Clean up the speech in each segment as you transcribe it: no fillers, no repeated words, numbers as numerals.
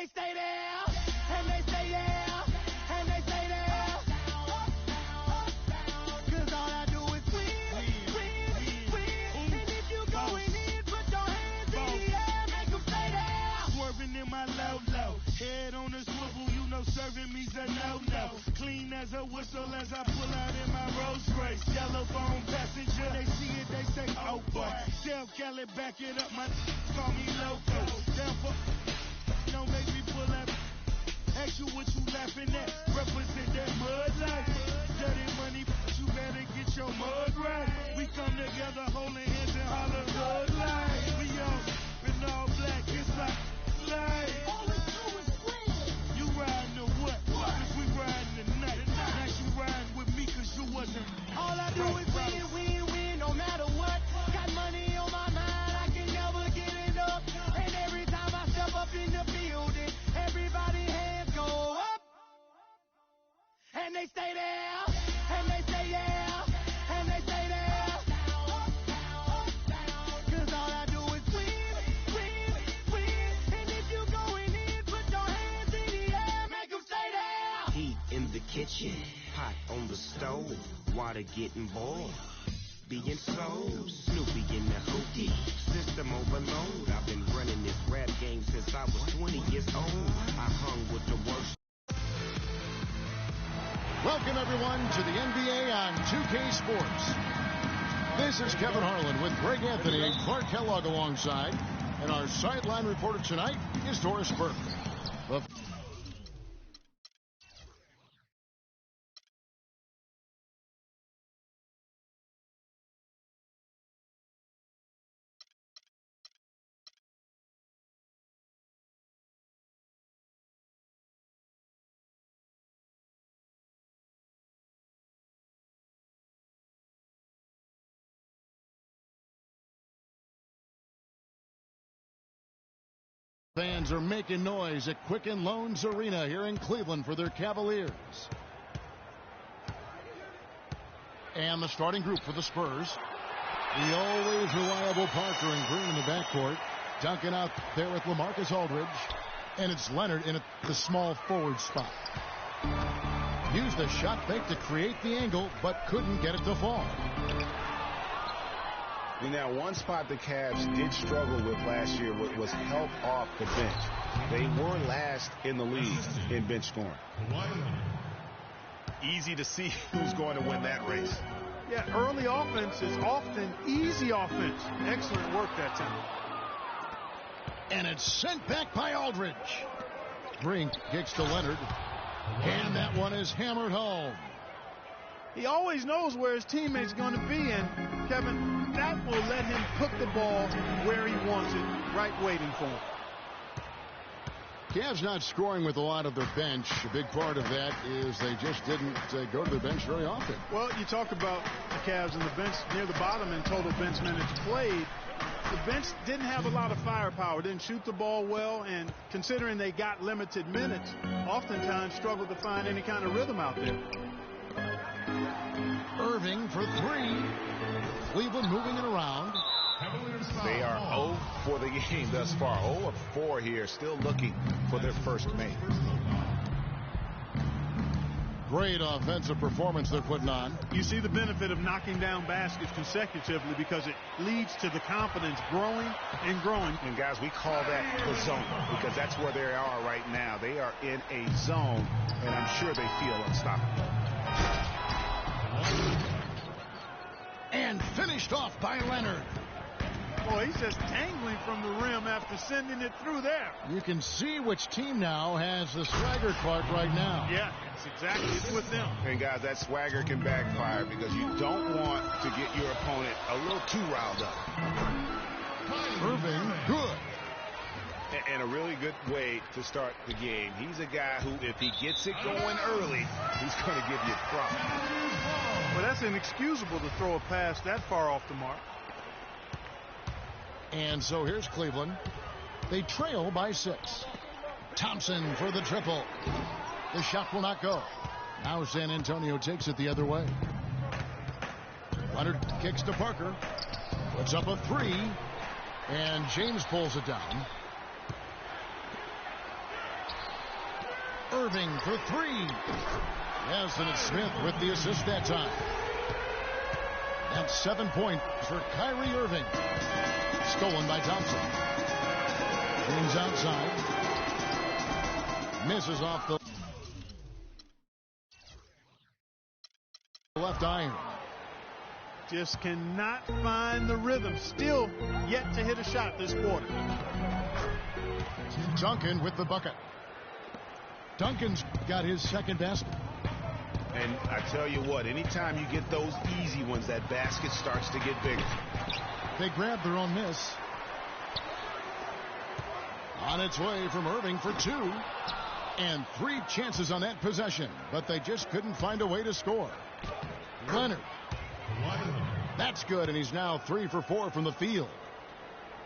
they stay there, and they stay there, and they stay there. Cause all I do is win. And if you going in, put your hands in the air, make them stay there. Swerving in my low, head on a swivel, you know serving me's a no. Clean as a whistle as I pull out in my Rolls Royce. Yellow bone passenger, they see it, they say, oh boy. Tell Kelly, back it up, my call me loco. Down for, don't make me pull up. Ask you what you laughing at, represent that mud life. Dirty money, you better get your mud right. We come together holding hands and holler mud life. We all in all black, it's like life. All we do is win. You riding or what? Cause we riding tonight. Now you riding with me cause you wasn't. All I do is win, no matter what. Got money on my mind, I can never get enough. And every time I step up in the building, everybody hands go up. And they stay there, and they stay there, and they stay there. Cause all I do is win. And if you going in, put your hands in the air, make them stay there. Heat in the kitchen, hot on the stove, water getting boiled. Being sold, Snoopy in the hookie, system overload. I've been running this rap game since I was 20 years old. I hung with the worst. Welcome, everyone, to the NBA on 2K Sports. This is Kevin Harlan with Greg Anthony and Clark Kellogg alongside. And our sideline reporter tonight is Doris Burke. Fans are making noise at Quicken Loans Arena here in Cleveland for their Cavaliers. And the starting group for the Spurs. The always reliable Parker and Green in the backcourt. Duncan out there with LaMarcus Aldridge. And it's Leonard in the small forward spot. Used the shot fake to create the angle, but couldn't get it to fall. Now, one spot the Cavs did struggle with last year was help off the bench. They were last in the league in bench scoring. Easy to see who's going to win that race. Yeah, early offense is often easy offense. Excellent work that time. And it's sent back by Aldridge. Green kicks to Leonard. And that one is hammered home. He always knows where his teammate's going to be, and Kevin, that will let him put the ball where he wants it, right waiting for him. Cavs not scoring with a lot of their bench. A big part of that is they just didn't go to the bench very often. Well, you talk about the Cavs and the bench near the bottom in total bench minutes played. The bench didn't have a lot of firepower, didn't shoot the ball well, and considering they got limited minutes, oftentimes struggled to find any kind of rhythm out there. Irving for three. Cleveland moving it around. They are 0 for the game thus far. 0 of 4 here, still looking for their first make. Great offensive performance they're putting on. You see the benefit of knocking down baskets consecutively because it leads to the confidence growing and growing. And guys, we call that the zone because that's where they are right now. They are in a zone, and I'm sure they feel unstoppable. And finished off by Leonard. Boy, he's just tangling from the rim after sending it through there. You can see which team now has the swagger, Clark, right now. Yeah, it's exactly. It's with them. And guys, that swagger can backfire because you don't want to get your opponent a little too riled up. Irving, good. And a really good way to start the game. He's a guy who, if he gets it going early, he's going to give you problems. Well, that's inexcusable to throw a pass that far off the mark. And so here's Cleveland. They trail by 6. Thompson for the triple. The shot will not go. Now San Antonio takes it the other way. Leonard kicks to Parker. Puts up a 3. And James pulls it down. Irving for three. Yes, and it's Smith with the assist that time. That's 7 points for Kyrie Irving. Stolen by Thompson. Green's outside. Misses off the left iron. Just cannot find the rhythm. Still yet to hit a shot this quarter. Duncan with the bucket. Duncan's got his second basket. And I tell you what, anytime you get those easy ones, that basket starts to get bigger. They grab their own miss. On its way from Irving for two. And 3 chances on that possession, but they just couldn't find a way to score. Leonard. That's good, and he's now 3 for 4 from the field.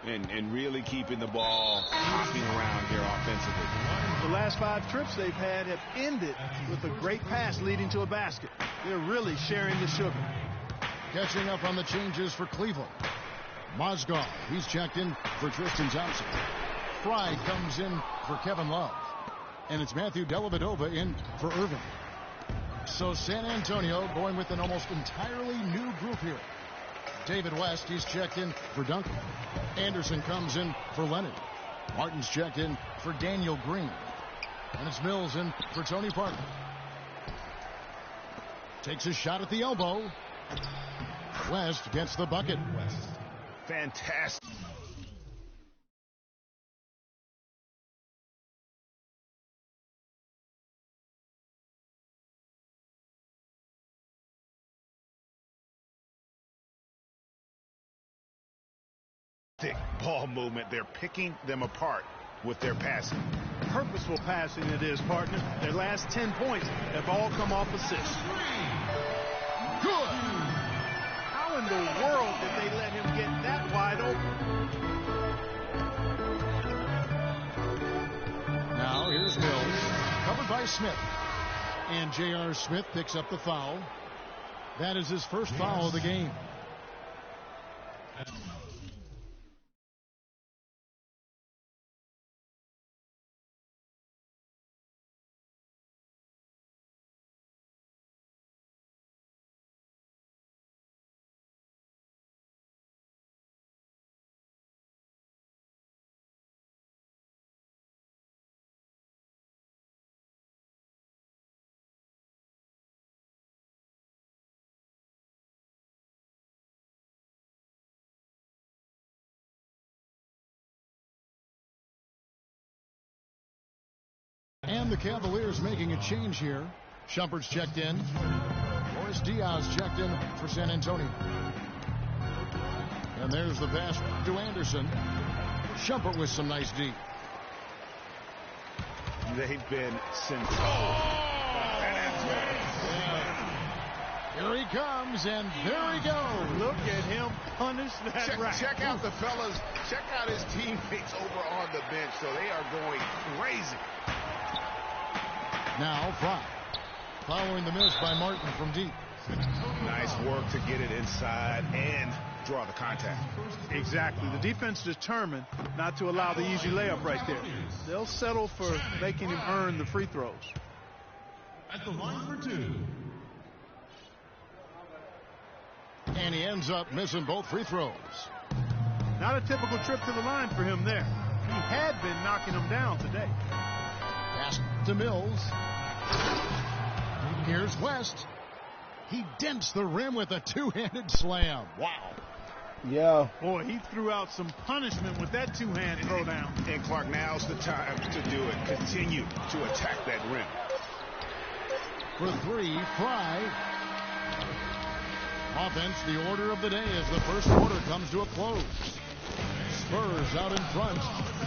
And really keeping the ball hopping around here offensively. The last 5 trips they've had have ended with a great pass leading to a basket. They're really sharing the sugar. Catching up on the changes for Cleveland. Mozgov, he's checked in for Tristan Thompson. Fry comes in for Kevin Love. And it's Matthew Dellavedova in for Irving. So San Antonio going with an almost entirely new group here. David West, he's checked in for Duncan. Anderson comes in for Leonard. Martin's checked in for Daniel Green. And it's Mills in for Tony Parker. Takes a shot at the elbow. West gets the bucket. Fantastic. Ball movement. They're picking them apart with their passing. Purposeful passing it is, partner. Their last 10 points have all come off assists. Good. How in the world did they let him get that wide open? Now here's Mills, covered by Smith. And J.R. Smith picks up the foul. That is his first foul of the game. And the Cavaliers making a change here. Shumpert's checked in. Boris Diaz checked in for San Antonio. And there's the pass to Anderson. Shumpert with some nice D. They've been Here he comes, and there he goes. Look at him punish that rack. Check out the fellas. Check out his teammates over on the bench. So they are going crazy. Now Fry, following the miss by Martin from deep. Nice work to get it inside and draw the contact. Exactly. The defense determined not to allow the easy layup right there. They'll settle for making him earn the free throws. At the line for 2. And he ends up missing both free throws. Not a typical trip to the line for him there. He had been knocking them down today. Pass to Mills. Here's West. He dents the rim with a two-handed slam. Wow. Yeah. Boy, he threw out some punishment with that two-hand throwdown. And Clark, now's the time to do it. Continue to attack that rim. For three, Fry. Offense, the order of the day as the first quarter comes to a close. Spurs out in front,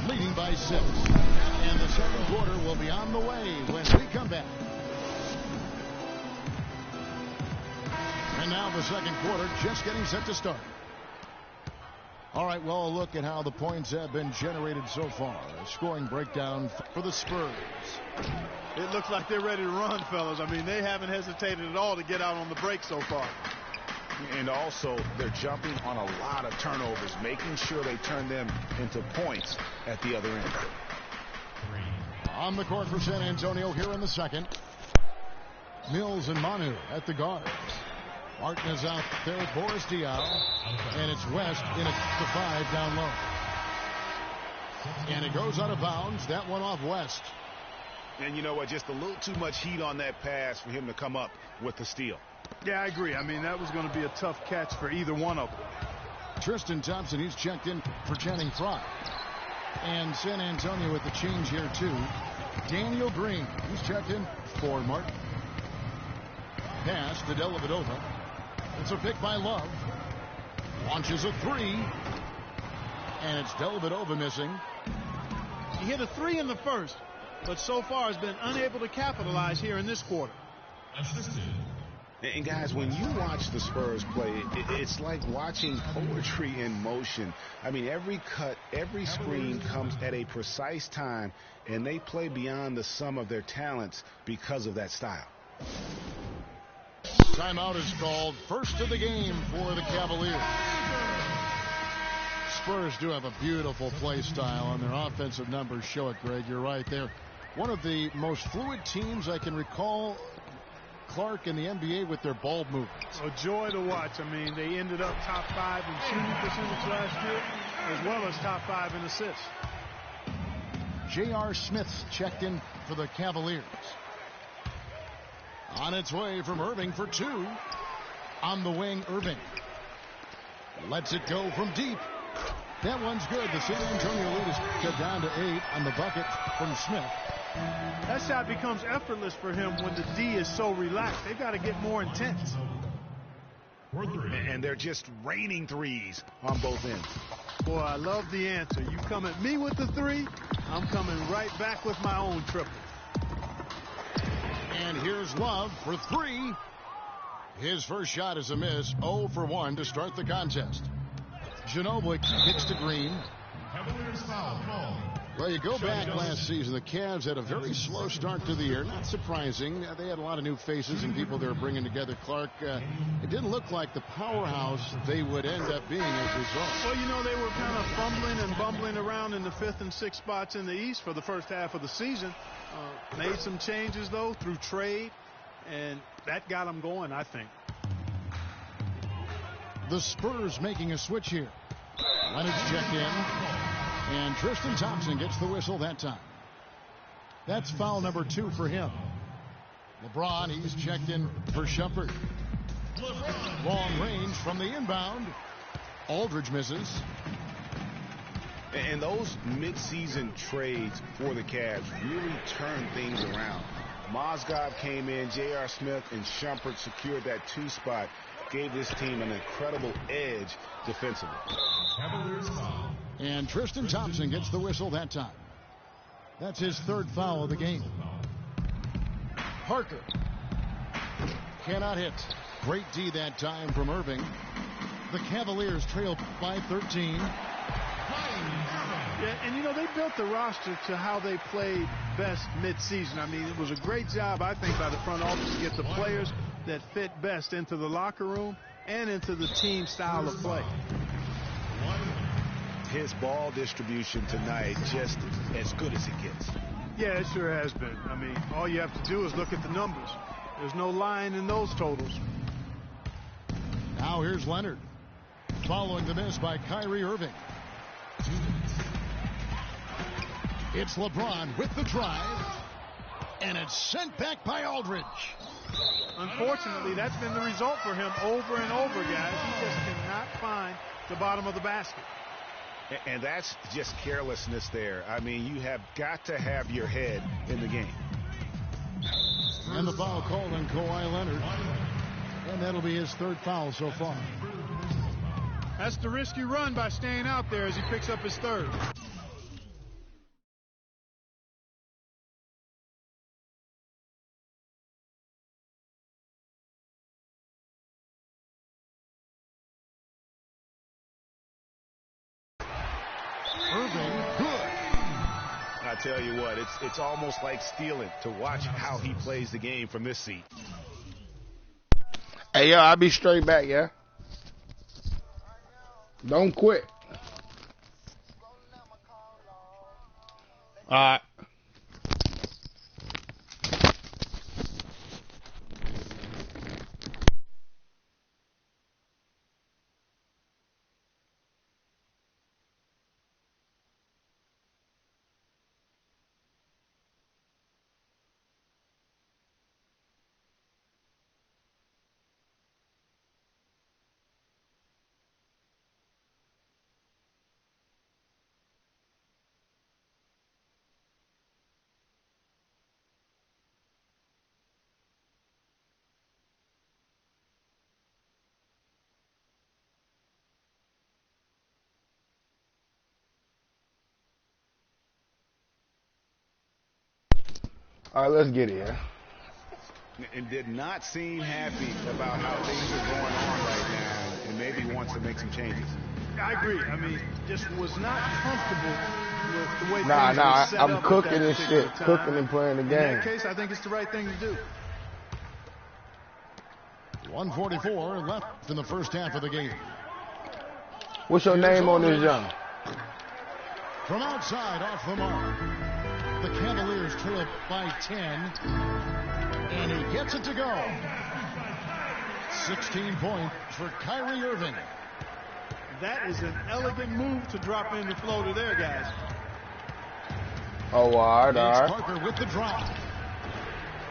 leading by 6. And the second quarter will be on the way when we come back. And now the second quarter just getting set to start. All right, well, a look at how the points have been generated so far. A scoring breakdown for the Spurs. It looks like they're ready to run, fellas. I mean, they haven't hesitated at all to get out on the break so far. And also, they're jumping on a lot of turnovers, making sure they turn them into points at the other end. On the court for San Antonio here in the second. Mills and Manu at the guards. Martin is out there with Boris Diaw. And it's West in at the 5 down low. And it goes out of bounds. That one off West. And you know what? Just a little too much heat on that pass for him to come up with the steal. Yeah, I agree. I mean, that was going to be a tough catch for either one of them. Tristan Thompson, he's checked in for Channing Frye. And San Antonio with the change here, too. Daniel Green, he's checked in for Martin. Pass to Dellavedova. It's a pick by Love. Launches a 3. And it's Dellavedova missing. He hit a 3 in the first, but so far has been unable to capitalize here in this quarter. And guys, when you watch the Spurs play, it's like watching poetry in motion. I mean, every cut, every screen comes at a precise time, and they play beyond the sum of their talents because of that style. Timeout is called. First of the game for the Cavaliers. Spurs do have a beautiful play style, and their offensive numbers show it, Greg. You're right there. One of the most fluid teams I can recall, Clark, in the NBA with their ball movements. A joy to watch. I mean, they ended up top 5 in shooting percentage last year, as well as top 5 in assists. J.R. Smith's checked in for the Cavaliers. On its way from Irving for 2. On the wing, Irving. Lets it go from deep. That one's good. The San Antonio lead is cut down to 8 on the bucket from Smith. That shot becomes effortless for him when the D is so relaxed. They've got to get more intense. And they're just raining threes on both ends. Boy, I love the answer. You come at me with the 3, I'm coming right back with my own triple. And here's Love for 3. His first shot is a miss. 0 for 1 to start the contest. Ginobili hits to Green. Well, you go back last season, the Cavs had a very slow start to the year. Not surprising. They had a lot of new faces and people they were bringing together. Clark, it didn't look like the powerhouse they would end up being as a result. Well, you know, they were kind of fumbling and bumbling around in the 5th and 6th spots in the East for the first half of the season. Made some changes, though, through trade, and that got them going, I think. The Spurs making a switch here. Leonard's checked in, and Tristan Thompson gets the whistle that time. That's foul number 2 for him. LeBron, he's checked in for Shumpert. Long range from the inbound. Aldridge misses. And those midseason trades for the Cavs really turned things around. Mozgov came in, J.R. Smith and Shumpert secured that 2 spot. Gave this team an incredible edge defensively. And Tristan Thompson gets the whistle that time. That's his 3rd foul of the game. Parker cannot hit. Great D that time from Irving. The Cavaliers trail by 13. Yeah, and you know, they built the roster to how they played best midseason. I mean, it was a great job, I think, by the front office to get the players that fit best into the locker room and into the team style of play. His ball distribution tonight just as good as it gets. Yeah, it sure has been. I mean, all you have to do is look at the numbers. There's no lying in those totals. Now here's Leonard. Following the miss by Kyrie Irving. It's LeBron with the drive. And it's sent back by Aldridge. Unfortunately, that's been the result for him over and over, guys. He just cannot find the bottom of the basket. And that's just carelessness there. I mean, you have got to have your head in the game. And the foul called on Kawhi Leonard. And that'll be his 3rd foul so far. That's the risk you run by staying out there as he picks up his 3rd. Irving, good. I tell you what, it's almost like stealing to watch how he plays the game from this seat. Hey, yo, I'll be straight back, yeah? Don't quit. All right. All right, let's get it, yeah. And did not seem happy about how things are going on right now, and maybe wants to make some changes. I agree. I mean, just was not comfortable with the way things were set I'm up cooking at that and shit. particular time. Cooking and playing the game. In that case, I think it's the right thing to do. 1:44 left in the first half of the game. What's your name on this jump? From outside, off the mark. The Cavaliers trail by 10. And he gets it to go. 16 points for Kyrie Irving. That is an elegant move to drop in the floater there, guys. Oh, all right. Parker with the drop.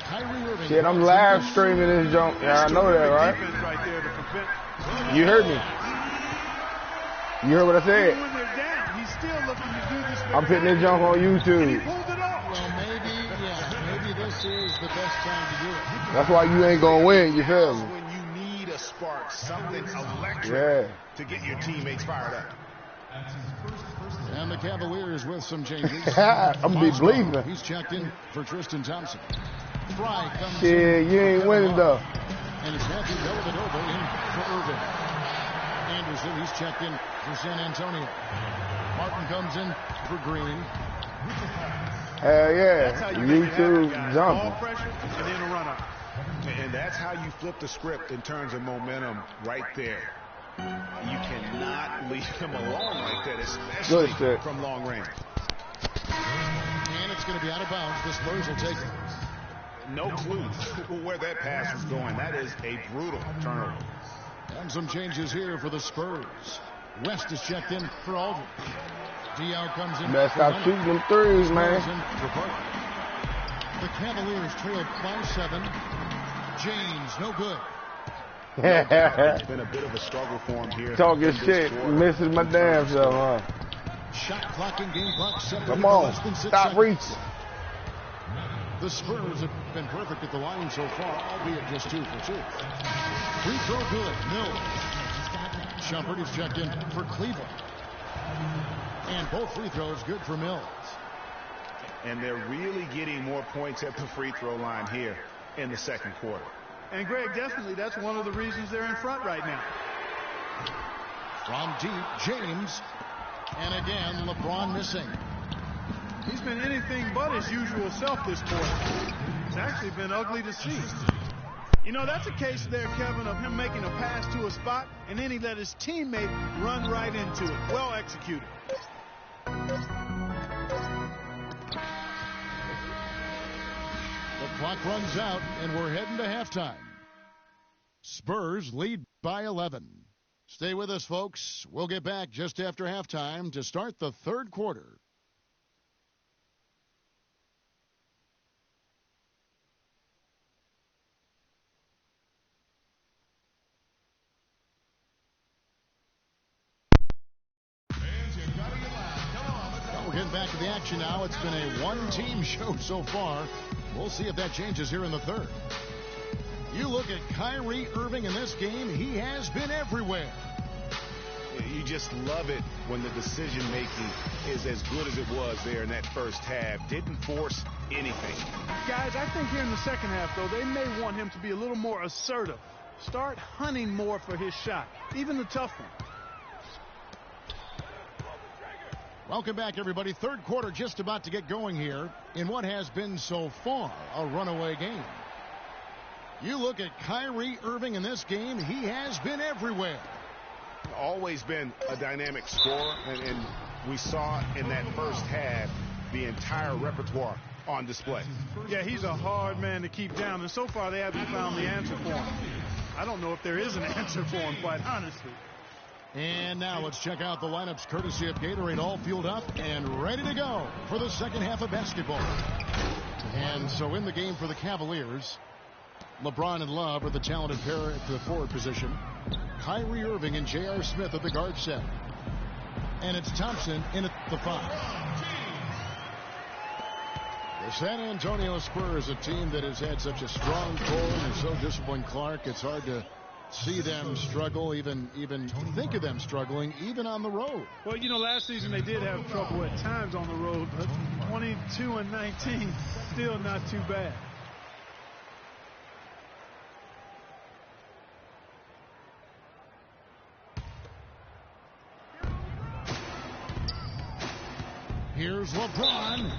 Kyrie Irving. Shit, I'm live streaming this jump. Yeah, I know that, right? Right there to prevent. You heard me. You heard what I said? When they're down, he's still looking to do this. I'm putting this jump on YouTube. He pulled it off. Well, maybe this is the best time to do it. That's why you ain't gonna win. You feel me? When you need a spark, something electric to get your teammates fired up. And the Cavaliers with some changes. I'm gonna be bleeding. He's checked in for Tristan Thompson. Fry comes Shit, you ain't winning though. And it's Matthew Dellavedova in for Irving. Anderson, he's checked in for San Antonio. Martin comes in for Green. Hell yeah. That's how you YouTube jumping. Ball pressure and then a run up. And that's how you flip the script in terms of momentum right there. You cannot leave him alone like that, especially from long range. And it's going to be out of bounds. The Spurs will take it. No clue where that pass was going. That is a brutal turnover. And some changes here for the Spurs. West is checked in for Aldridge. Diaw comes in. Better stop shooting them threes, man. The Cavaliers trail by 7. James, no good. It's been a bit of a struggle for him here. Talking shit, missing my damn self, huh? Shot clocking game clock. Come on, stop reaching. The Spurs have been perfect at the line so far, albeit just 2 for 2. Free throw good. Mills. Shumpert is checked in for Cleveland. And both free throws good for Mills. And they're really getting more points at the free throw line here in the second quarter. And Greg, definitely that's one of the reasons they're in front right now. From deep, James. And again, LeBron missing. He's been anything but his usual self this quarter. It's actually been ugly to see. You know, that's a case there, Kevin, of him making a pass to a spot, and then he let his teammate run right into it. Well executed. The clock runs out, and we're heading to halftime. Spurs lead by 11. Stay with us, folks. We'll get back just after halftime to start the third quarter. We're getting back to the action now. It's been a one-team show so far. We'll see if that changes here in the third. You look at Kyrie Irving in this game, he has been everywhere. You just love it when the decision-making is as good as it was there in that first half. Didn't force anything. Guys, I think here in the second half, though, they may want him to be a little more assertive. Start hunting more for his shot, even the tough one. Welcome back, everybody. Third quarter just about to get going here in what has been so far a runaway game. You look at Kyrie Irving in this game, he has been everywhere. Always been a dynamic scorer, and we saw in that first half the entire repertoire on display. Yeah, he's a hard man to keep down, and so far they haven't found the answer for him. I don't know if there is an answer for him, quite honestly. And now let's check out the lineups courtesy of Gatorade, all fueled up and ready to go for the second half of basketball. And so in the game for the Cavaliers, LeBron and Love are the talented pair at the forward position. Kyrie Irving and J.R. Smith at the guard set. And it's Thompson in at the 5. The San Antonio Spurs, a team that has had such a strong core and is so disciplined, Clark, it's hard to see them struggle, even think of them struggling, even on the road. Well, you know, last season they did have trouble at times on the road, but 22-19, still not too bad. Here's LeBron.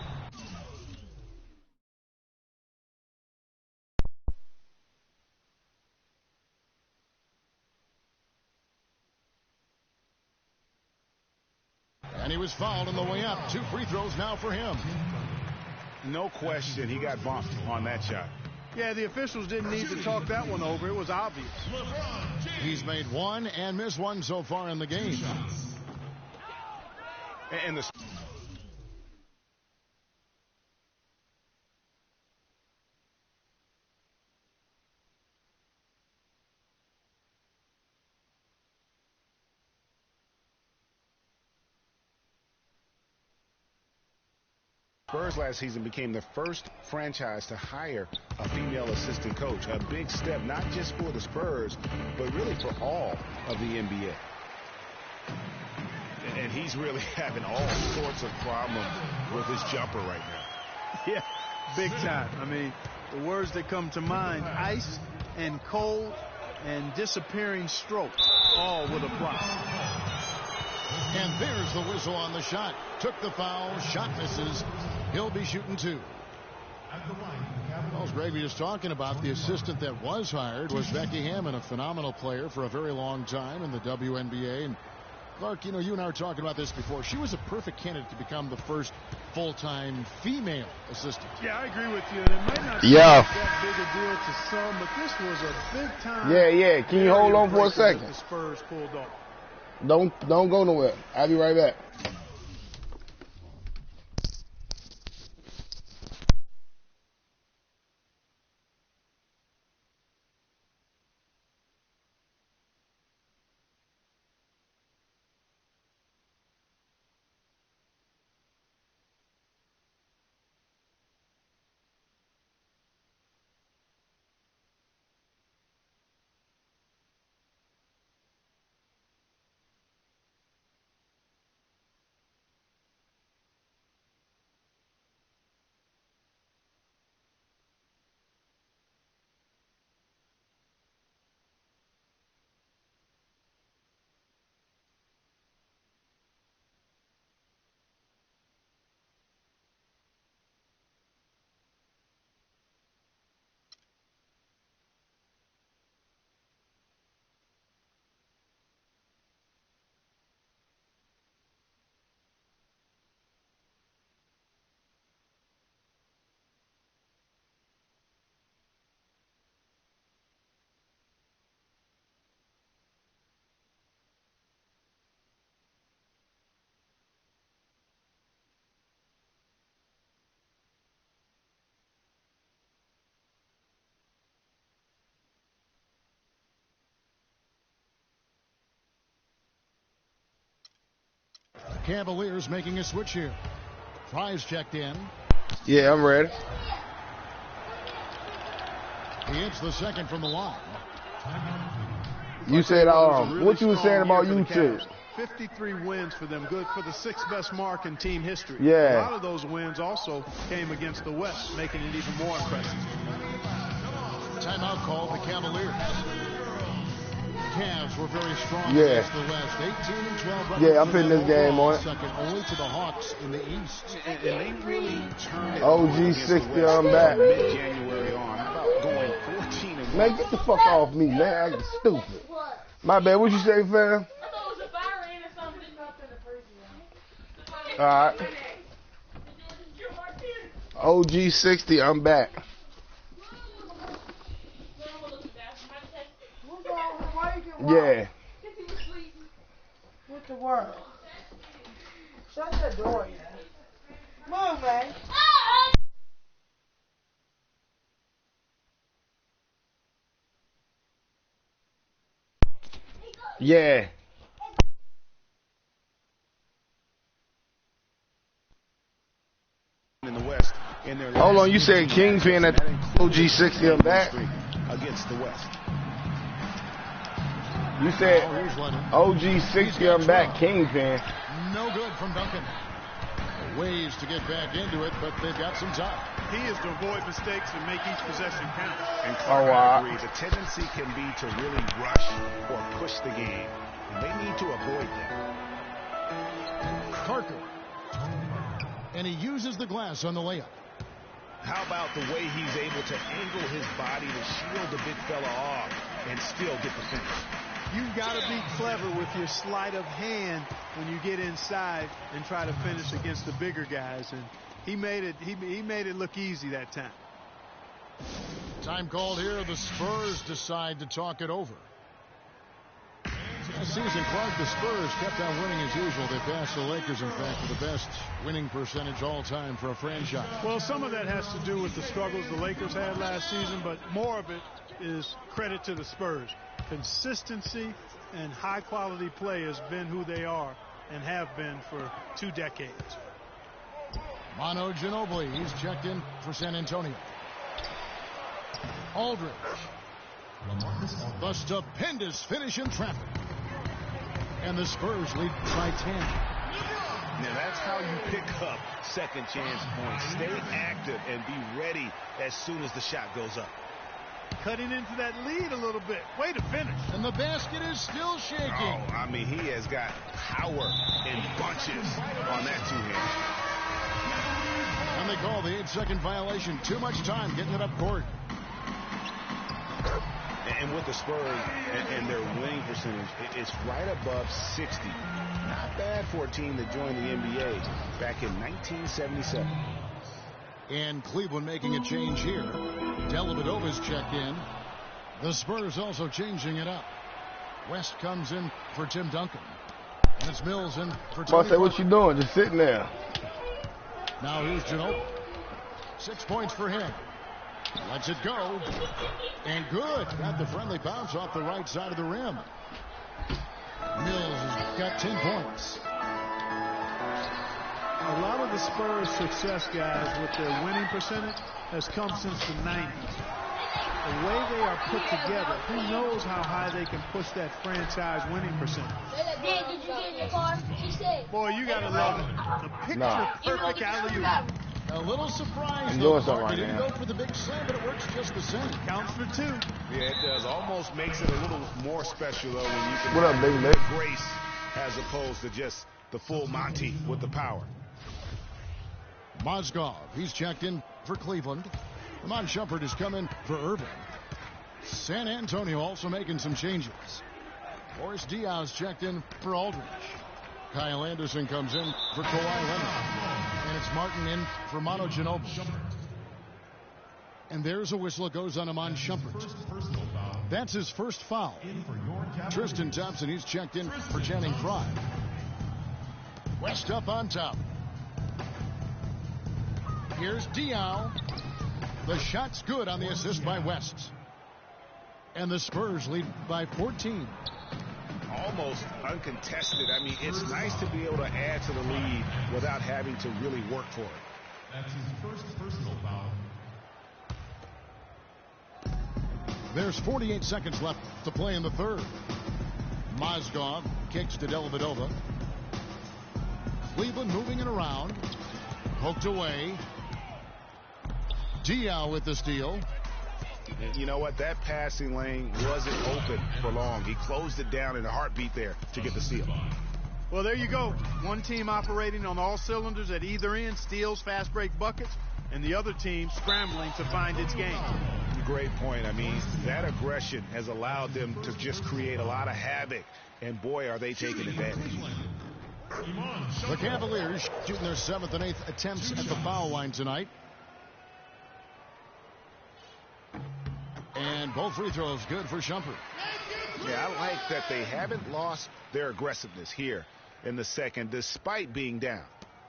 And he was fouled on the way up. 2 free throws now for him. No question, he got bumped on that shot. Yeah, the officials didn't need to talk that one over. It was obvious. He's made 1 and missed 1 so far in the game. And the Spurs last season became the first franchise to hire a female assistant coach. A big step, not just for the Spurs, but really for all of the NBA. And he's really having all sorts of problems with his jumper right now. Yeah, big time. I mean, the words that come to mind, ice and cold and disappearing strokes, all would apply. And there's the whistle on the shot. Took the foul. Shot misses. He'll be shooting 2. Well, as Greg was just talking about, the assistant that was hired was Becky Hammond, a phenomenal player for a very long time in the WNBA. And Clark, you know, you and I were talking about this before. She was a perfect candidate to become the first full-time female assistant. Yeah, I agree with you. And it might not be Yeah. that big a deal to some, but this was a big time. Yeah. Can you hold on for a second? The Spurs pulled off. Don't go nowhere. I'll be right back. Cavaliers making a switch here. Fry's checked in. Yeah, I'm ready. He hits the second from the line. You said, Really what you were saying about strong year for the YouTube? Cavs. 53 wins for them, good for the 6th best mark in team history. Yeah. A lot of those wins also came against the West, making it even more impressive. Timeout called the Cavaliers. Cavs were very strong Yeah. against the West. 18-12. Yeah, I'm putting this game on it. Second only to the Hawks in the East. And they really turned it og60, I'm back. mid-January on. How about going 14-1? Man, get the fuck off me, man. Acting stupid. My bad. What you say, fam? I thought it was a fire ant or something. All right. og60, I'm back. Yeah. What the world? Shut the door, yeah. Move, man. Yeah. In the West, in their Hold last on, you said Kingpin at og60, I'm back. against the West. You said og60imback's Kingpin. No good from Duncan. Ways to get back into it, but they've got some time. He is to avoid mistakes and make each possession count. And Clark agrees. The tendency can be to really rush or push the game, and they need to avoid that. Parker. And he uses the glass on the layup. How about the way he's able to angle his body to shield the big fella off and still get the finish? You've got to be clever with your sleight of hand when you get inside and try to finish against the bigger guys. And he made it look easy that time. Time called here. The Spurs decide to talk it over. Last season, Clark, the Spurs kept on winning as usual. They passed the Lakers, in fact, with the best winning percentage all time for a franchise. Well, some of that has to do with the struggles the Lakers had last season, but more of it is credit to the Spurs. Consistency and high-quality play has been who they are and have been for 2 decades. Manu Ginobili, he's checked in for San Antonio. Aldridge. The stupendous finish in traffic. And the Spurs lead by 10. Now that's how you pick up second chance points. Stay active and be ready as soon as the shot goes up. Cutting into that lead a little bit. Way to finish. And the basket is still shaking. Oh, I mean, he has got power in bunches on that two-hand. And they call the 8-second violation. Too much time getting it up court. And with the Spurs and their winning percentage, it's right above 60. Not bad for a team that joined the NBA back in 1977. And Cleveland making a change here. Dellavedova's checked in. The Spurs also changing it up. West comes in for Tim Duncan. And it's Mills in for Tony. Say, what you doing? Just sitting there. Now here's Ginobili. 6 points for him. Lets it go. And good. Got the friendly bounce off the right side of the rim. Mills has got 10 points. A lot of the Spurs' success, guys, with their winning percentage has come since the 90s. The way they are put together, who knows how high they can push that franchise winning percentage. Dad, did you get in your car? She said. Boy, you got to love it. The picture-perfect alley-oop. A little surprised, I'm though. doing something right Didn't now. go for the big slam, but it works just the same. Counts for 2. Yeah, it does. Almost makes it a little more special, though, when you can What up, baby leg? grace as opposed to just the full Monty with the power. Mozgov, he's checked in for Cleveland. Ramon Shumpert has come in for Irving. San Antonio also making some changes. Boris Diaz checked in for Aldridge. Kyle Anderson comes in for Kawhi Leonard. And it's Martin in for Manu Ginobili. And there's a whistle that goes on Ramon Shumpert. That's his first foul. Tristan Thompson, he's checked in for Channing Frye. West up on top. Here's Diaw. The shot's good on the assist by West. And the Spurs lead by 14. Almost uncontested. I mean, it's nice to be able to add to the lead without having to really work for it. That's his first personal foul. There's 48 seconds left to play in the third. Mozgov kicks to Dellavedova. Cleveland moving it around. Poked away. Diaw with the steal. You know what? That passing lane wasn't open for long. He closed it down in a heartbeat there to get the steal. Well, there you go. One team operating on all cylinders at either end, steals, fast break buckets, and the other team scrambling to find its game. Great point. I mean, that aggression has allowed them to just create a lot of havoc, and boy, are they taking advantage. The Cavaliers shooting their 7th and 8th attempts at the foul line tonight. And both free throws good for Shumpert. Yeah, I like that they haven't lost their aggressiveness here in the second, despite being down.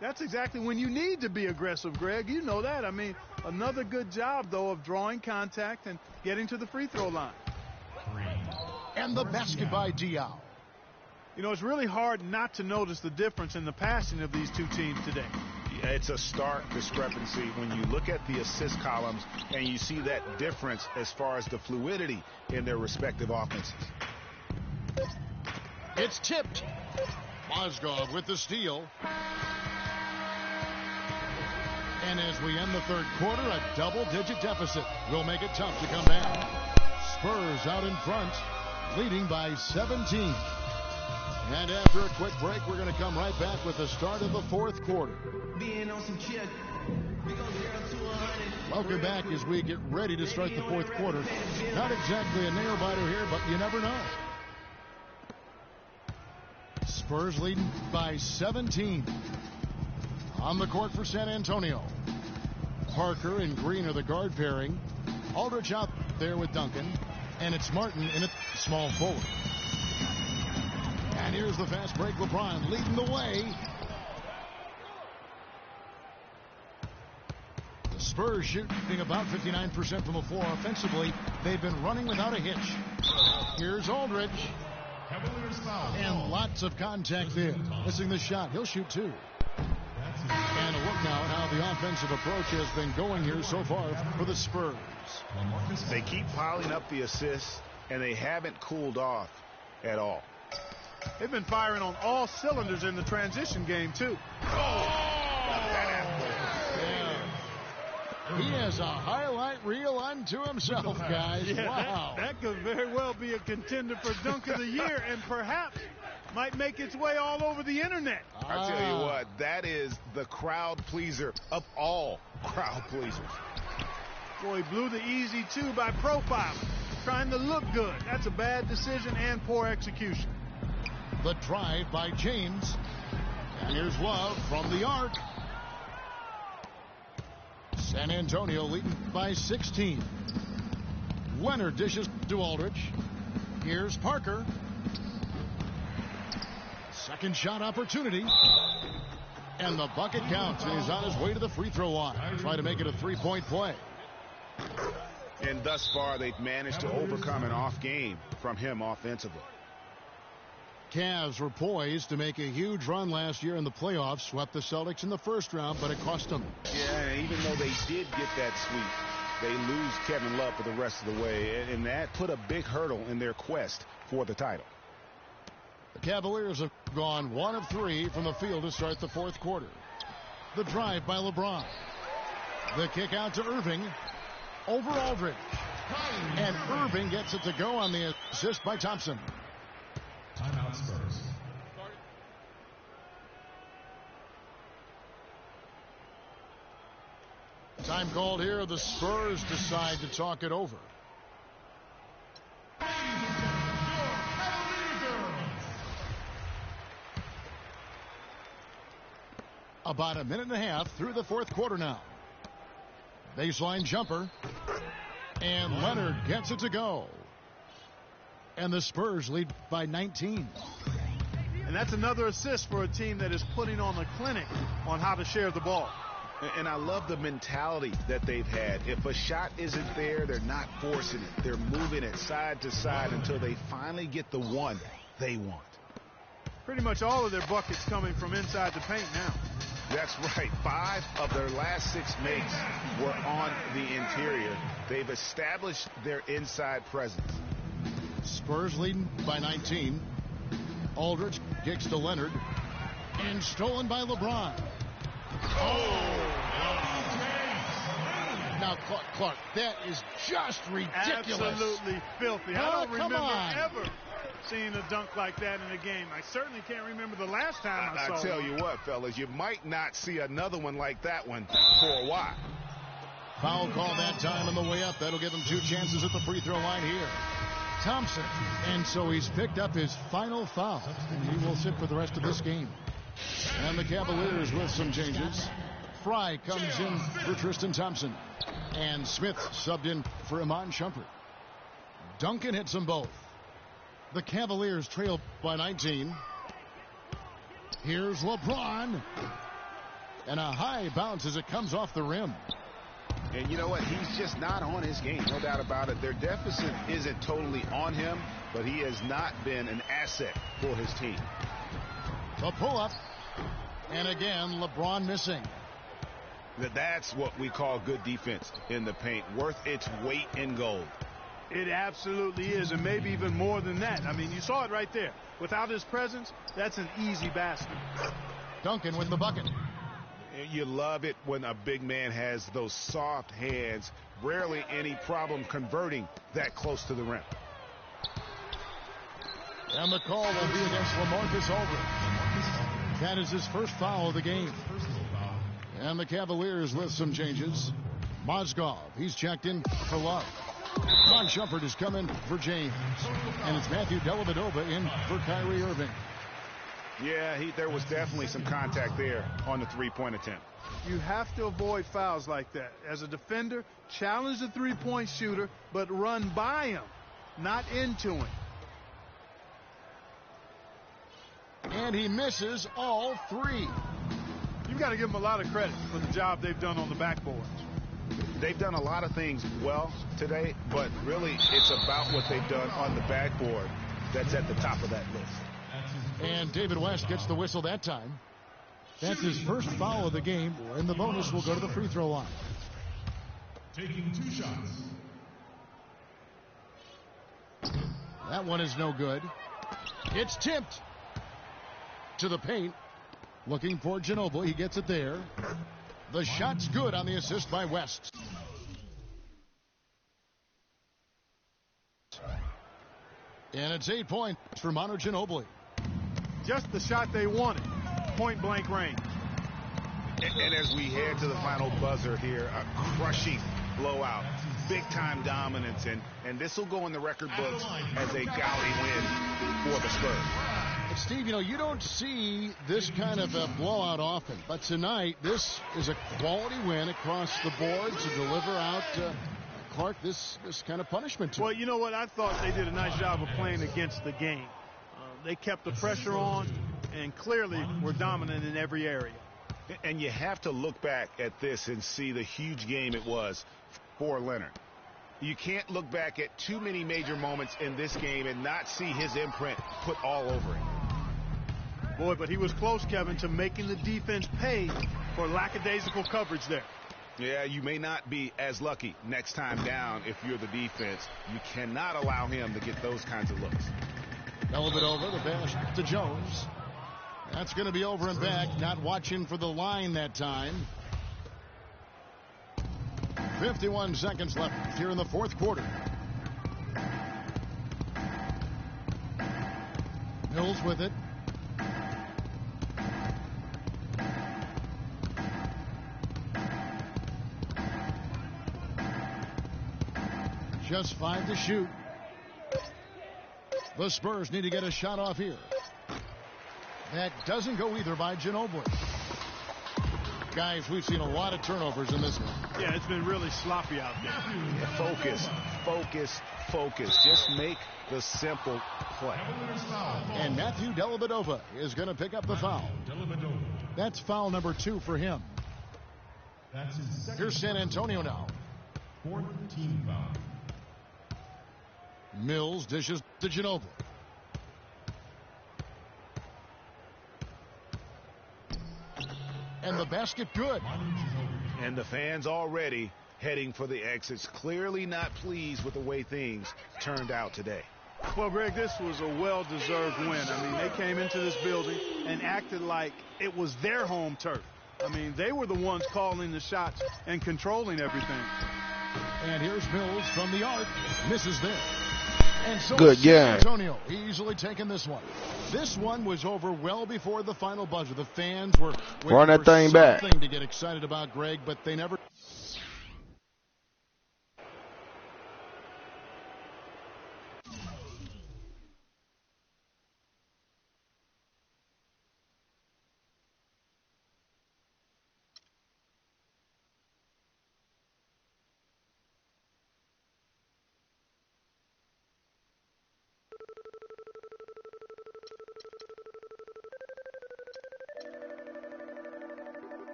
That's exactly when you need to be aggressive, Greg. You know that. I mean, another good job, though, of drawing contact and getting to the free throw line. And the basket by Diaw. You know, it's really hard not to notice the difference in the passing of these two teams today. Yeah, it's a stark discrepancy when you look at the assist columns and you see that difference as far as the fluidity in their respective offenses. It's tipped. Mozgov with the steal. And as we end the third quarter, a double-digit deficit will make it tough to come back. Spurs out in front, leading by 17. And after a quick break, we're going to come right back with the start of the fourth quarter. Welcome back as we get ready to start the fourth quarter. Not exactly a nail-biter here, but you never know. Spurs leading by 17. On the court for San Antonio. Parker and Green are the guard pairing. Aldridge out there with Duncan. And it's Martin in a small forward. And here's the fast break. LeBron leading the way. The Spurs shooting about 59% from the floor offensively. They've been running without a hitch. Here's Aldridge. And lots of contact there. Missing the shot. He'll shoot two. And a look now at how the offensive approach has been going here so far for the Spurs. They keep piling up the assists, and they haven't cooled off at all. They've been firing on all cylinders in the transition game, too. He has a highlight reel unto himself, guys. Yeah, wow. That could very well be a contender for Dunk of the Year and perhaps might make its way all over the internet. I tell you what, that is the crowd pleaser of all crowd pleasers. Boy, he blew the easy two by profile, trying to look good. That's a bad decision and poor execution. The drive by James. And here's Love from the arc. San Antonio leading by 16. Leonard dishes to Aldridge. Here's Parker. Second shot opportunity. And the bucket counts. He's on his way to the free throw line. Try to make it a three-point play. And thus far, they've managed to overcome an off game from him offensively. Cavs were poised to make a huge run last year in the playoffs. Swept the Celtics in the first round, but it cost them. Yeah, and even though they did get that sweep, they lose Kevin Love for the rest of the way. And that put a big hurdle in their quest for the title. The Cavaliers have gone 1 of 3 from the field to start the fourth quarter. The drive by LeBron. The kick out to Irving. Over Aldridge. And Irving gets it to go on the assist by Thompson. Timeout Spurs. Time called here. The Spurs decide to talk it over. About a minute and a half through the fourth quarter now. Baseline jumper. And Leonard gets it to go. And the Spurs lead by 19. And that's another assist for a team that is putting on a clinic on how to share the ball. And I love the mentality that they've had. If a shot isn't there, they're not forcing it. They're moving it side to side until they finally get the one they want. Pretty much all of their buckets coming from inside the paint now. That's right. 5 of their last 6 makes were on the interior. They've established their inside presence. Spurs leading by 19. Aldridge kicks to Leonard. And stolen by LeBron. Now, Clark, that is just ridiculous. Absolutely filthy. I don't remember ever seeing a dunk like that in a game. I certainly can't remember the last time I saw it. I tell you what, fellas, you might not see another one like that one for a while. Foul call that time on the way up. That'll give him 2 chances at the free throw line here. Thompson. And so he's picked up his final foul. And he will sit for the rest of this game. And the Cavaliers with some changes. Fry comes in for Tristan Thompson. And Smith subbed in for Iman Shumpert. Duncan hits them both. The Cavaliers trail by 19. Here's LeBron. And a high bounce as it comes off the rim. And you know what? He's just not on his game. No doubt about it. Their deficit isn't totally on him, but he has not been an asset for his team. The pull-up. And again, LeBron missing. That's what we call good defense in the paint. Worth its weight in gold. It absolutely is, and maybe even more than that. I mean, you saw it right there. Without his presence, that's an easy basket. Duncan with the bucket. You love it when a big man has those soft hands. Rarely any problem converting that close to the rim. And the call will be against LaMarcus Aldridge. That is his first foul of the game. And the Cavaliers with some changes. Mozgov, he's checked in for Love. Ron Shumpert has come in for James. And it's Matthew Dellavedova in for Kyrie Irving. Yeah, there was definitely some contact there on the three-point attempt. You have to avoid fouls like that. As a defender, challenge the three-point shooter, but run by him, not into him. And he misses all three. You've got to give them a lot of credit for the job they've done on the backboards. They've done a lot of things well today, but really it's about what they've done on the backboard that's at the top of that list. And David West gets the whistle that time. That's his first foul of the game, and the bonus will go to the free throw line. Taking 2 shots. That one is no good. It's tipped to the paint. Looking for Ginobili. He gets it there. The shot's good on the assist by West. And it's 8 points for Manu Ginobili. Just the shot they wanted. Point-blank range. And as we head to the final buzzer here, a crushing blowout. Big-time dominance. And this will go in the record books as a gaudy win for the Spurs. But Steve, you don't see this kind of a blowout often. But tonight, this is a quality win across the board to deliver out Clark this kind of punishment. Well, you know what? I thought they did a nice job of playing against the game. They kept the pressure on and clearly were dominant in every area. And you have to look back at this and see the huge game it was for Leonard. You can't look back at too many major moments in this game and not see his imprint put all over it. Boy, but he was close, Kevin, to making the defense pay for lackadaisical coverage there. Yeah, you may not be as lucky next time down if you're the defense. You cannot allow him to get those kinds of looks. Dellavedova, the pass to Jones. That's going to be over and back. Not watching for the line that time. 51 seconds left here in the fourth quarter. Mills with it. Just 5 to shoot. The Spurs need to get a shot off here. That doesn't go either by Ginobili. Guys, we've seen a lot of turnovers in this one. Yeah, it's been really sloppy out there. Yeah, focus. Just make the simple play. And Matthew Dellavedova is going to pick up the foul. That's foul number 2 for him. That's his second. Here's San Antonio now. 4th team foul. Mills dishes to Ginobili. And the basket good. And the fans already heading for the exits, clearly not pleased with the way things turned out today. Well, Greg, this was a well-deserved win. I mean, they came into this building and acted like it was their home turf. I mean, they were the ones calling the shots and controlling everything. And here's Mills from the arc. Misses there. And so Good game. San Antonio easily taking this one. This one was over well before the final buzzer. The fans were Run that thing back. something to get excited about, Greg, but they never.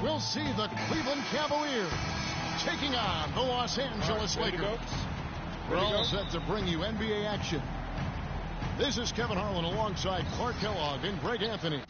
we'll see the Cleveland Cavaliers taking on the Los Angeles Lakers. We're all set to bring you NBA action. This is Kevin Harlan alongside Clark Kellogg and Greg Anthony.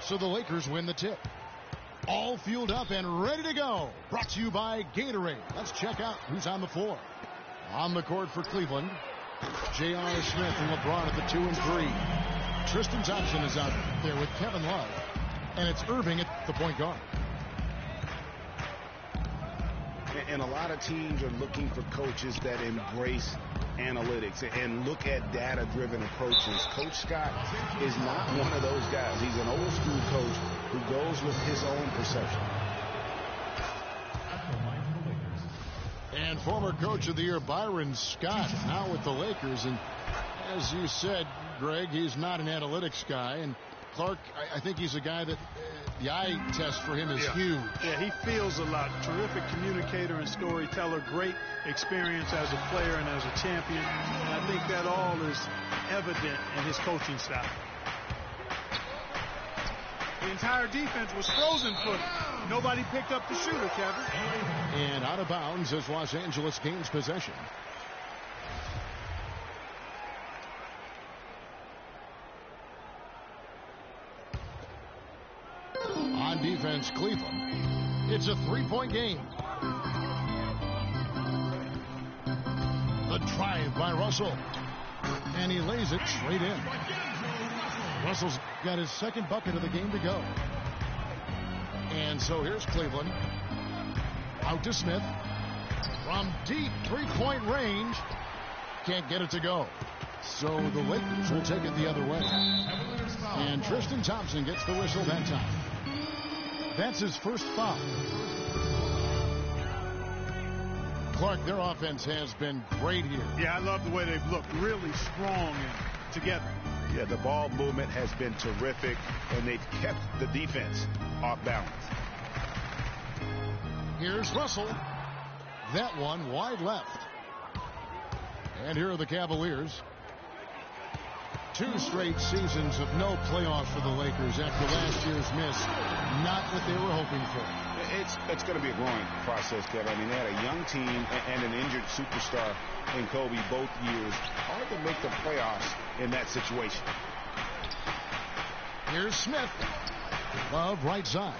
So the Lakers win the tip. All fueled up and ready to go. Brought to you by Gatorade. Let's check out who's on the floor. On the court for Cleveland, J.R. Smith and LeBron at the 2 and 3. Tristan Thompson is out there with Kevin Love. And it's Irving at the point guard. And a lot of teams are looking for coaches that embrace analytics and look at data-driven approaches. Coach Scott is not one of those guys. He's an old-school coach who goes with his own perception. And former Coach of the Year Byron Scott now with the Lakers. And as you said, Greg, he's not an analytics guy. And Clark, I think he's a guy that the eye test for him is huge. Yeah, he feels a lot. Terrific communicator and storyteller. Great experience as a player and as a champion. And I think that all is evident in his coaching style. The entire defense was frozen footed. Nobody picked up the shooter, Kevin. And out of bounds as Los Angeles gains possession. On defense, Cleveland. It's a three-point game. The drive by Russell. And he lays it straight in. Russell's got his second bucket of the game to go. And so here's Cleveland. Out to Smith. From deep three-point range. Can't get it to go. So the Lakers will take it the other way. And Tristan Thompson gets the whistle that time. That's his first foul. Clark, their offense has been great here. Yeah, I love the way they've looked. Really strong and together. Yeah, the ball movement has been terrific, and they've kept the defense off balance. Here's Russell. That one wide left. And here are the Cavaliers. 2 straight seasons of no playoffs for the Lakers after last year's miss. Not what they were hoping for. It's going to be a growing process, Kevin. I mean, they had a young team and an injured superstar in Kobe both years. Hard to make the playoffs in that situation. Here's Smith. Love right side.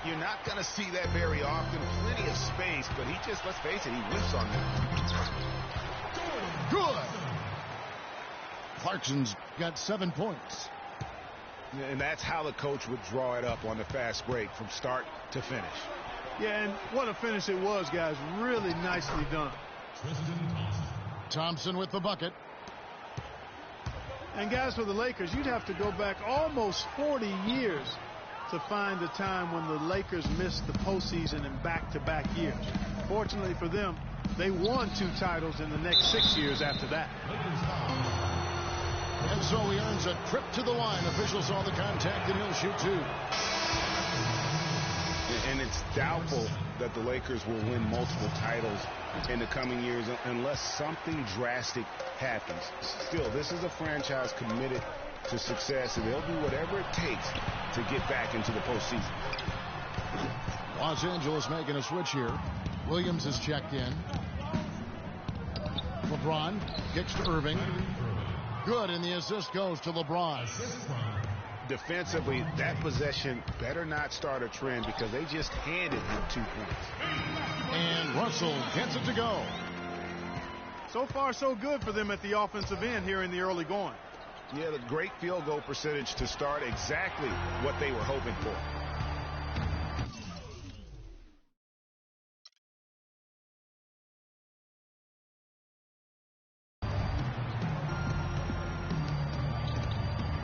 You're not going to see that very often. Plenty of space, but he just, let's face it, he whiffs on that. Good. Clarkson's got 7 points. And that's how the coach would draw it up on the fast break from start to finish. Yeah, and what a finish it was, guys. Really nicely done. Thompson with the bucket. And guys, for the Lakers, you'd have to go back almost 40 years to find the time when the Lakers missed the postseason in back-to-back years. Fortunately for them, they won 2 titles in the next 6 years after that. And so he earns a trip to the line. Officials saw the contact, and he'll shoot 2. And it's doubtful that the Lakers will win multiple titles in the coming years unless something drastic happens. Still, this is a franchise committed to success, and they'll do whatever it takes to get back into the postseason. Los Angeles making a switch here. Williams is checked in. LeBron kicks to Irving. Good, and the assist goes to LeBron. Defensively, that possession better not start a trend because they just handed him 2 points. And Russell gets it to go. So far, so good for them at the offensive end here in the early going. Yeah, the great field goal percentage to start exactly what they were hoping for.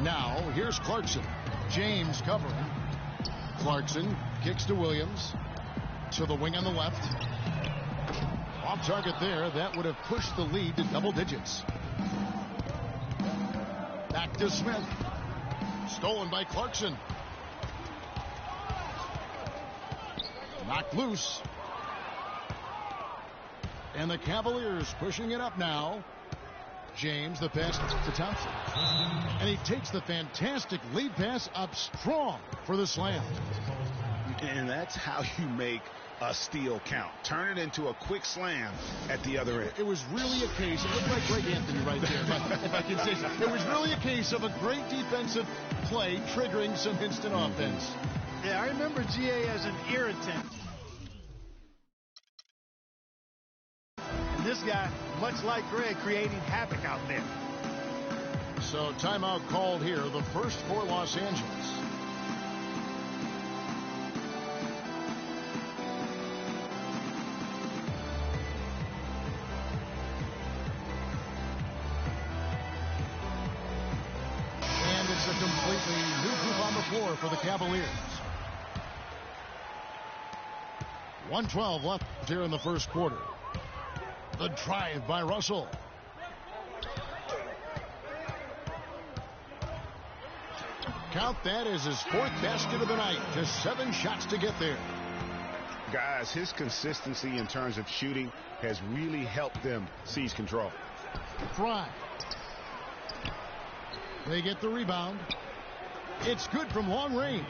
Now, here's Clarkson. James covering. Clarkson kicks to Williams. To the wing on the left. Off target there. That would have pushed the lead to double digits. Back to Smith. Stolen by Clarkson. Knocked loose. And the Cavaliers pushing it up now. James, the pass to Thompson. And he takes the fantastic lead pass up strong for the slam. And that's how you make a steal count. Turn it into a quick slam at the other end. It was really a case, it looked like Greg Anthony right there, if I can say so. It was really a case of a great defensive play triggering some instant offense. Yeah, I remember GA as an irritant. And this guy, much like Greg, creating havoc out there. So timeout called here, the first for Los Angeles. And it's a completely new group on the floor for the Cavaliers. 1:12 left here in the first quarter. The drive by Russell. Count that as his fourth basket of the night. Just 7 shots to get there. Guys, his consistency in terms of shooting has really helped them seize control. Fry. They get the rebound. It's good from long range.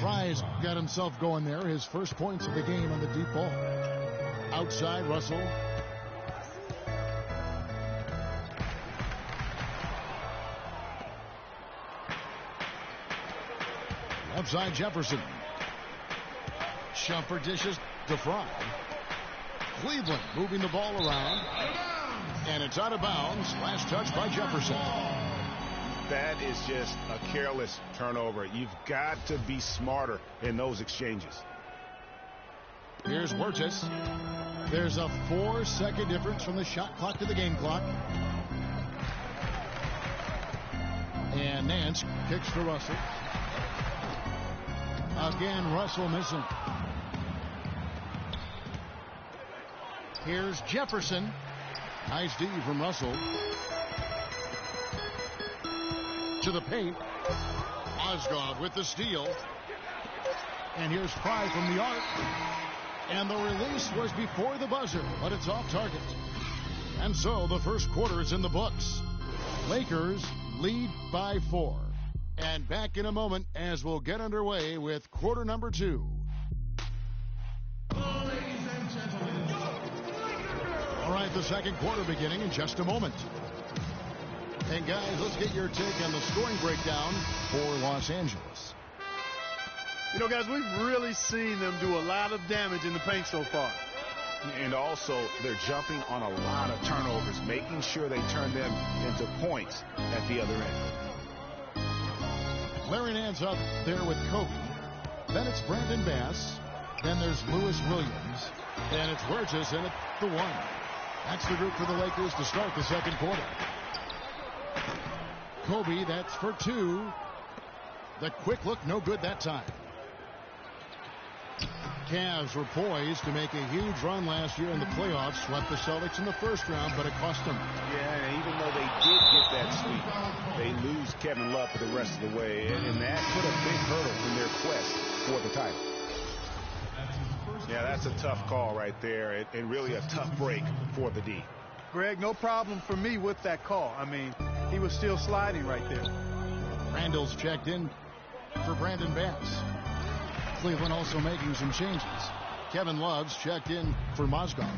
Fry's got himself going there. His first points of the game on the deep ball. Outside, Russell. Left side, Jefferson. Shumpert dishes to Fry. Cleveland moving the ball around. And it's out of bounds. Last touch by Jefferson. That is just a careless turnover. You've got to be smarter in those exchanges. Here's Wirtz. There's a 4-second difference from the shot clock to the game clock. And Nance kicks to Russell. Again, Russell missing. Here's Jefferson. Nice D from Russell. To the paint. Osgood with the steal. And here's Fry from the arc. And the release was before the buzzer, but it's off target. And so the first quarter is in the books. Lakers lead by 4. And back in a moment as we'll get underway with quarter number 2. All right, the second quarter beginning in just a moment. And guys, let's get your take on the scoring breakdown for Los Angeles. You know, guys, we've really seen them do a lot of damage in the paint so far. And also, they're jumping on a lot of turnovers, making sure they turn them into points at the other end. Larry Nance out there with Kobe. Then it's Brandon Bass. Then there's Lewis Williams. And it's Wirtz in at the 1. That's the group for the Lakers to start the second quarter. Kobe, that's for 2. The quick look, no good that time. Cavs were poised to make a huge run last year in the playoffs. Swept the Celtics in the first round, but it cost them. Yeah, and even though they did get that sweep, they lose Kevin Love for the rest of the way, and that put a big hurdle in their quest for the title. Yeah, that's a tough call right there, and really a tough break for the D. Greg, no problem for me with that call. I mean, he was still sliding right there. Randall's checked in for Brandon Bass. Cleveland also making some changes. Kevin Love's checked in for Mozgov.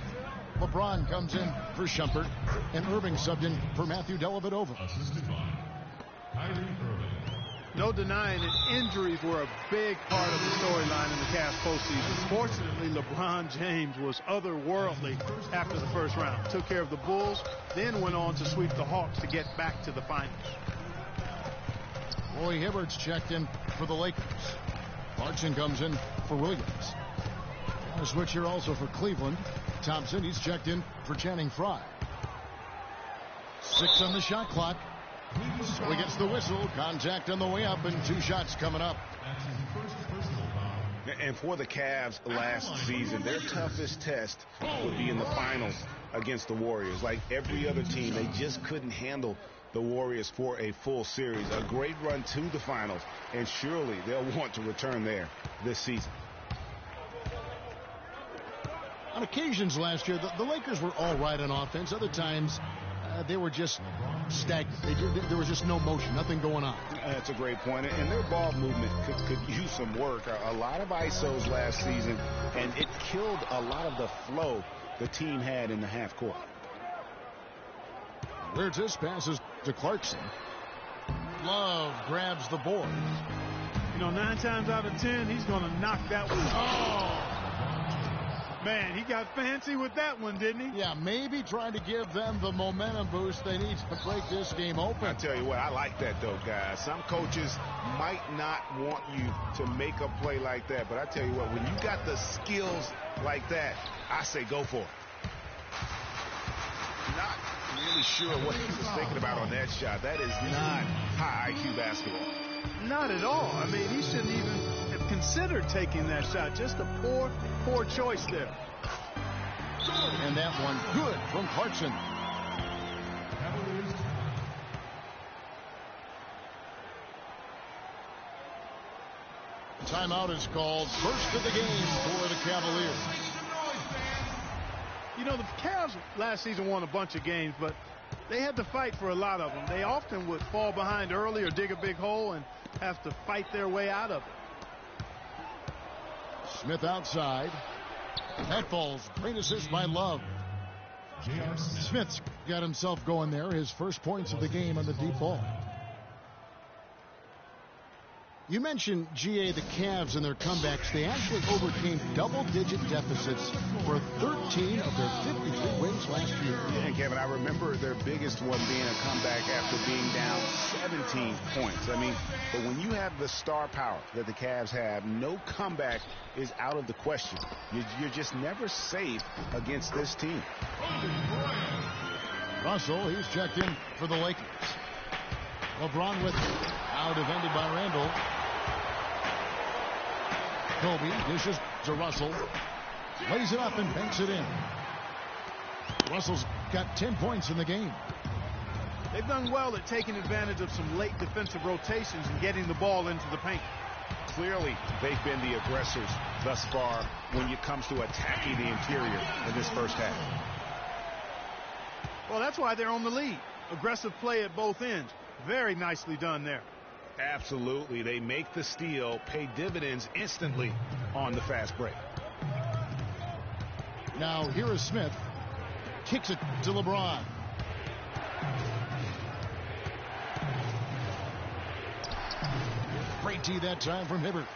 LeBron comes in for Shumpert. And Irving subbed in for Matthew Dellavedova. Assisted by Kyrie Irving. No denying that injuries were a big part of the storyline in the Cavs postseason. Fortunately, LeBron James was otherworldly after the first round. Took care of the Bulls, then went on to sweep the Hawks to get back to the finals. Roy Hibbert's checked in for the Lakers. Clarkson comes in for Williams. A switch here also for Cleveland. Thompson, he's checked in for Channing Frye. 6 on the shot clock. So he gets the whistle. Contact on the way up, and 2 shots coming up. That's his first personal foul. And for the Cavs last season, their toughest test would be in the finals against the Warriors. Like every other team, they just couldn't handle the Warriors for a full series. A great run to the finals, and surely they'll want to return there this season. On occasions last year, the Lakers were all right on offense. Other times, they were just stagnant. There was just no motion, nothing going on. That's a great point. And their ball movement could use some work. A lot of ISOs last season, and it killed a lot of the flow the team had in the half court. Where's this passes to Clarkson. Love grabs the board. 9 times out of 10, he's going to knock that one. Oh! Man, he got fancy with that one, didn't he? Yeah, maybe trying to give them the momentum boost they need to break this game open. I tell you what, I like that, though, guys. Some coaches might not want you to make a play like that, but I tell you what, when you got the skills like that, I say go for it. Not really sure what he was thinking about on that shot. That is not high IQ basketball. Not at all. I mean, he shouldn't even have considered taking that shot. Just a poor choice there. And that one good from Clarkson. Timeout is called. First of the game for the Cavaliers. The Cavs last season won a bunch of games, but they had to fight for a lot of them. They often would fall behind early or dig a big hole and have to fight their way out of it. Smith outside. That falls. Great assist by Love. Smith's got himself going there. His first points of the game on the deep ball. You mentioned, GA, the Cavs and their comebacks. They actually overcame double-digit deficits for 13 of their 53 wins last year. Yeah, and Kevin, I remember their biggest one being a comeback after being down 17 points. But when you have the star power that the Cavs have, no comeback is out of the question. You're just never safe against this team. Russell, he's checked in for the Lakers. LeBron with now defended by Randall. Kobe dishes to Russell. Lays it up and banks it in. Russell's got 10 points in the game. They've done well at taking advantage of some late defensive rotations and getting the ball into the paint. Clearly, they've been the aggressors thus far when it comes to attacking the interior in this first half. Well, that's why they're on the lead. Aggressive play at both ends. Very nicely done there. Absolutely. They make the steal, pay dividends instantly on the fast break. Now here is Smith. Kicks it to LeBron. Great tee that time from Hibbert.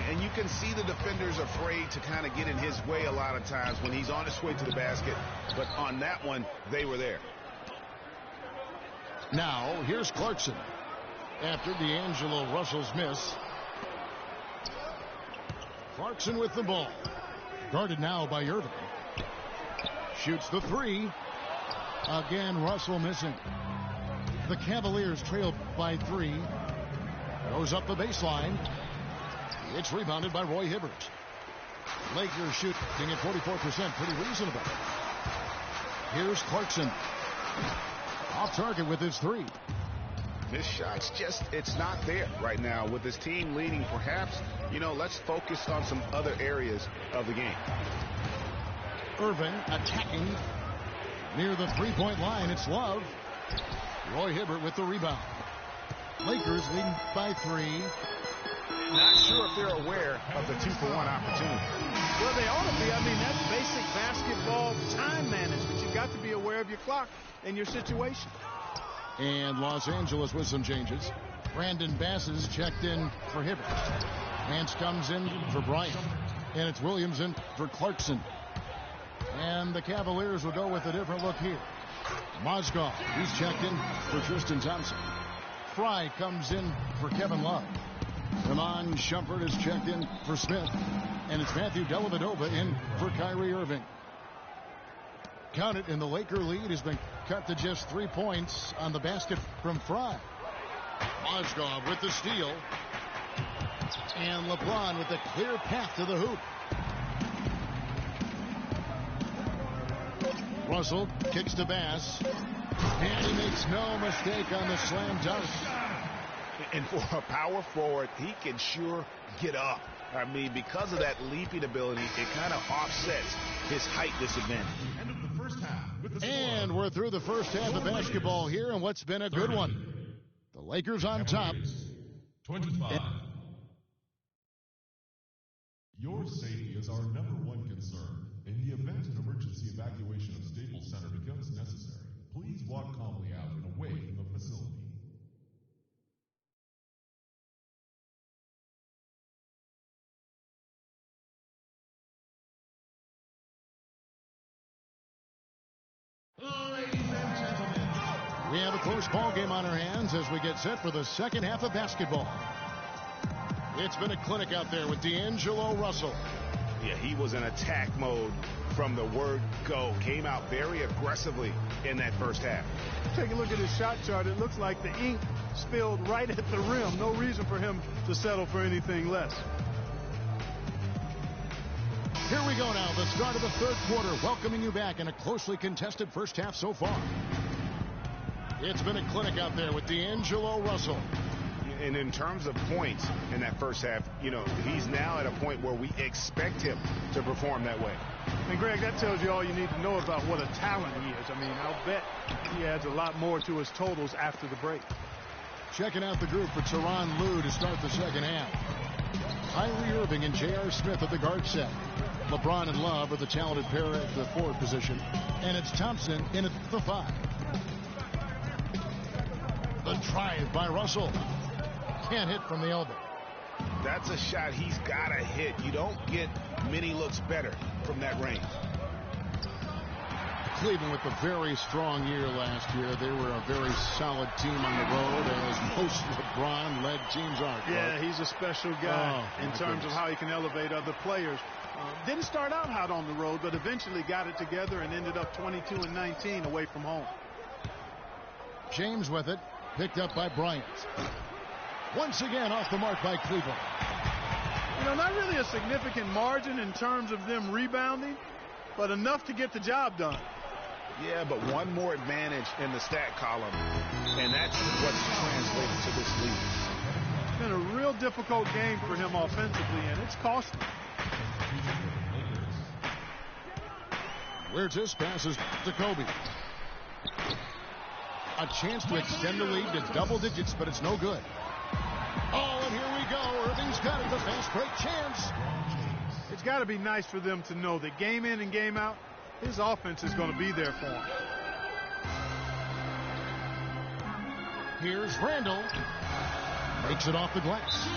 And you can see the defenders afraid to kind of get in his way a lot of times when he's on his way to the basket. But on that one, they were there. Now, here's Clarkson. After D'Angelo Russell's miss. Clarkson with the ball. Guarded now by Irving. Shoots the three. Again, Russell missing. The Cavaliers trail by 3. Goes up the baseline. It's rebounded by Roy Hibbert. Lakers shooting at 44%. Pretty reasonable. Here's Clarkson. Off target with his 3. This shot's just, it's not there right now. With his team leading, perhaps, let's focus on some other areas of the game. Irving attacking near the 3-point line. It's Love. Roy Hibbert with the rebound. Lakers leading by 3. Not sure if they're aware of the 2-for-1 opportunity. Well, they ought to be. That's basic basketball time management. You've got to be aware of your clock and your situation. And Los Angeles with some changes. Brandon Bass is checked in for Hibbert. Vance comes in for Bryant. And it's Williams in for Clarkson. And the Cavaliers will go with a different look here. Mozgov, he's checked in for Tristan Thompson. Fry comes in for Kevin Love. Ramon Shumpert is checked in for Smith. And it's Matthew Dellavedova in for Kyrie Irving. Count it, and the Laker lead has been cut to just 3 points on the basket from Fry. Mozgov with the steal. And LeBron with a clear path to the hoop. Russell kicks to Bass. And he makes no mistake on the slam dunk. And for a power forward, he can sure get up. I mean, because of that leaping ability, it kind of offsets his height disadvantage. End of the first half with the And we're through the first half of basketball here, and what's been a good one. The Lakers on top. 25. Your safety is our #1 concern. In the event an emergency evacuation of Staples Center becomes necessary, please walk calmly out and away from the facility. We have a close ball game on our hands as we get set for the second half of basketball. It's been a clinic out there with D'Angelo Russell. Yeah, he was in attack mode from the word go. Came out very aggressively in that first half. Take a look at his shot chart. It looks like the ink spilled right at the rim. No reason for him to settle for anything less. Here we go now, the start of the third quarter, welcoming you back in a closely contested first half so far. It's been a clinic out there with D'Angelo Russell. And in terms of points in that first half, you know, he's now at a point where we expect him to perform that way. And, Greg, that tells you all you need to know about what a talent he is. I mean, I'll bet he adds a lot more to his totals after the break. Checking out the group for Tyronn Lue to start the second half. Kyrie Irving and J.R. Smith at the guard set. LeBron and Love are the talented pair at the forward position. And it's Thompson in at the 5. The drive by Russell. Can't hit from the elbow. That's a shot he's got to hit. You don't get many looks better from that range. Cleveland with a very strong year last year. They were a very solid team on the road, as most LeBron-led teams are. Yeah, he's a special guy in terms of how he can elevate other players. Didn't start out hot on the road, but eventually got it together and ended up 22-19 away from home. James with it, picked up by Bryant. Once again off the mark by Cleveland. You know, not really a significant margin in terms of them rebounding, but enough to get the job done. Yeah, but one more advantage in the stat column, and that's what's translated to this lead. It's been a real difficult game for him offensively, and it's costly. Where's this? Passes to Kobe. A chance to extend the lead to double digits, but it's no good. Oh, and here we go. Irving's got it. The fast break chance. It's got to be nice for them to know that game in and game out, his offense is going to be there for him. Here's Randall. Makes it off the glass.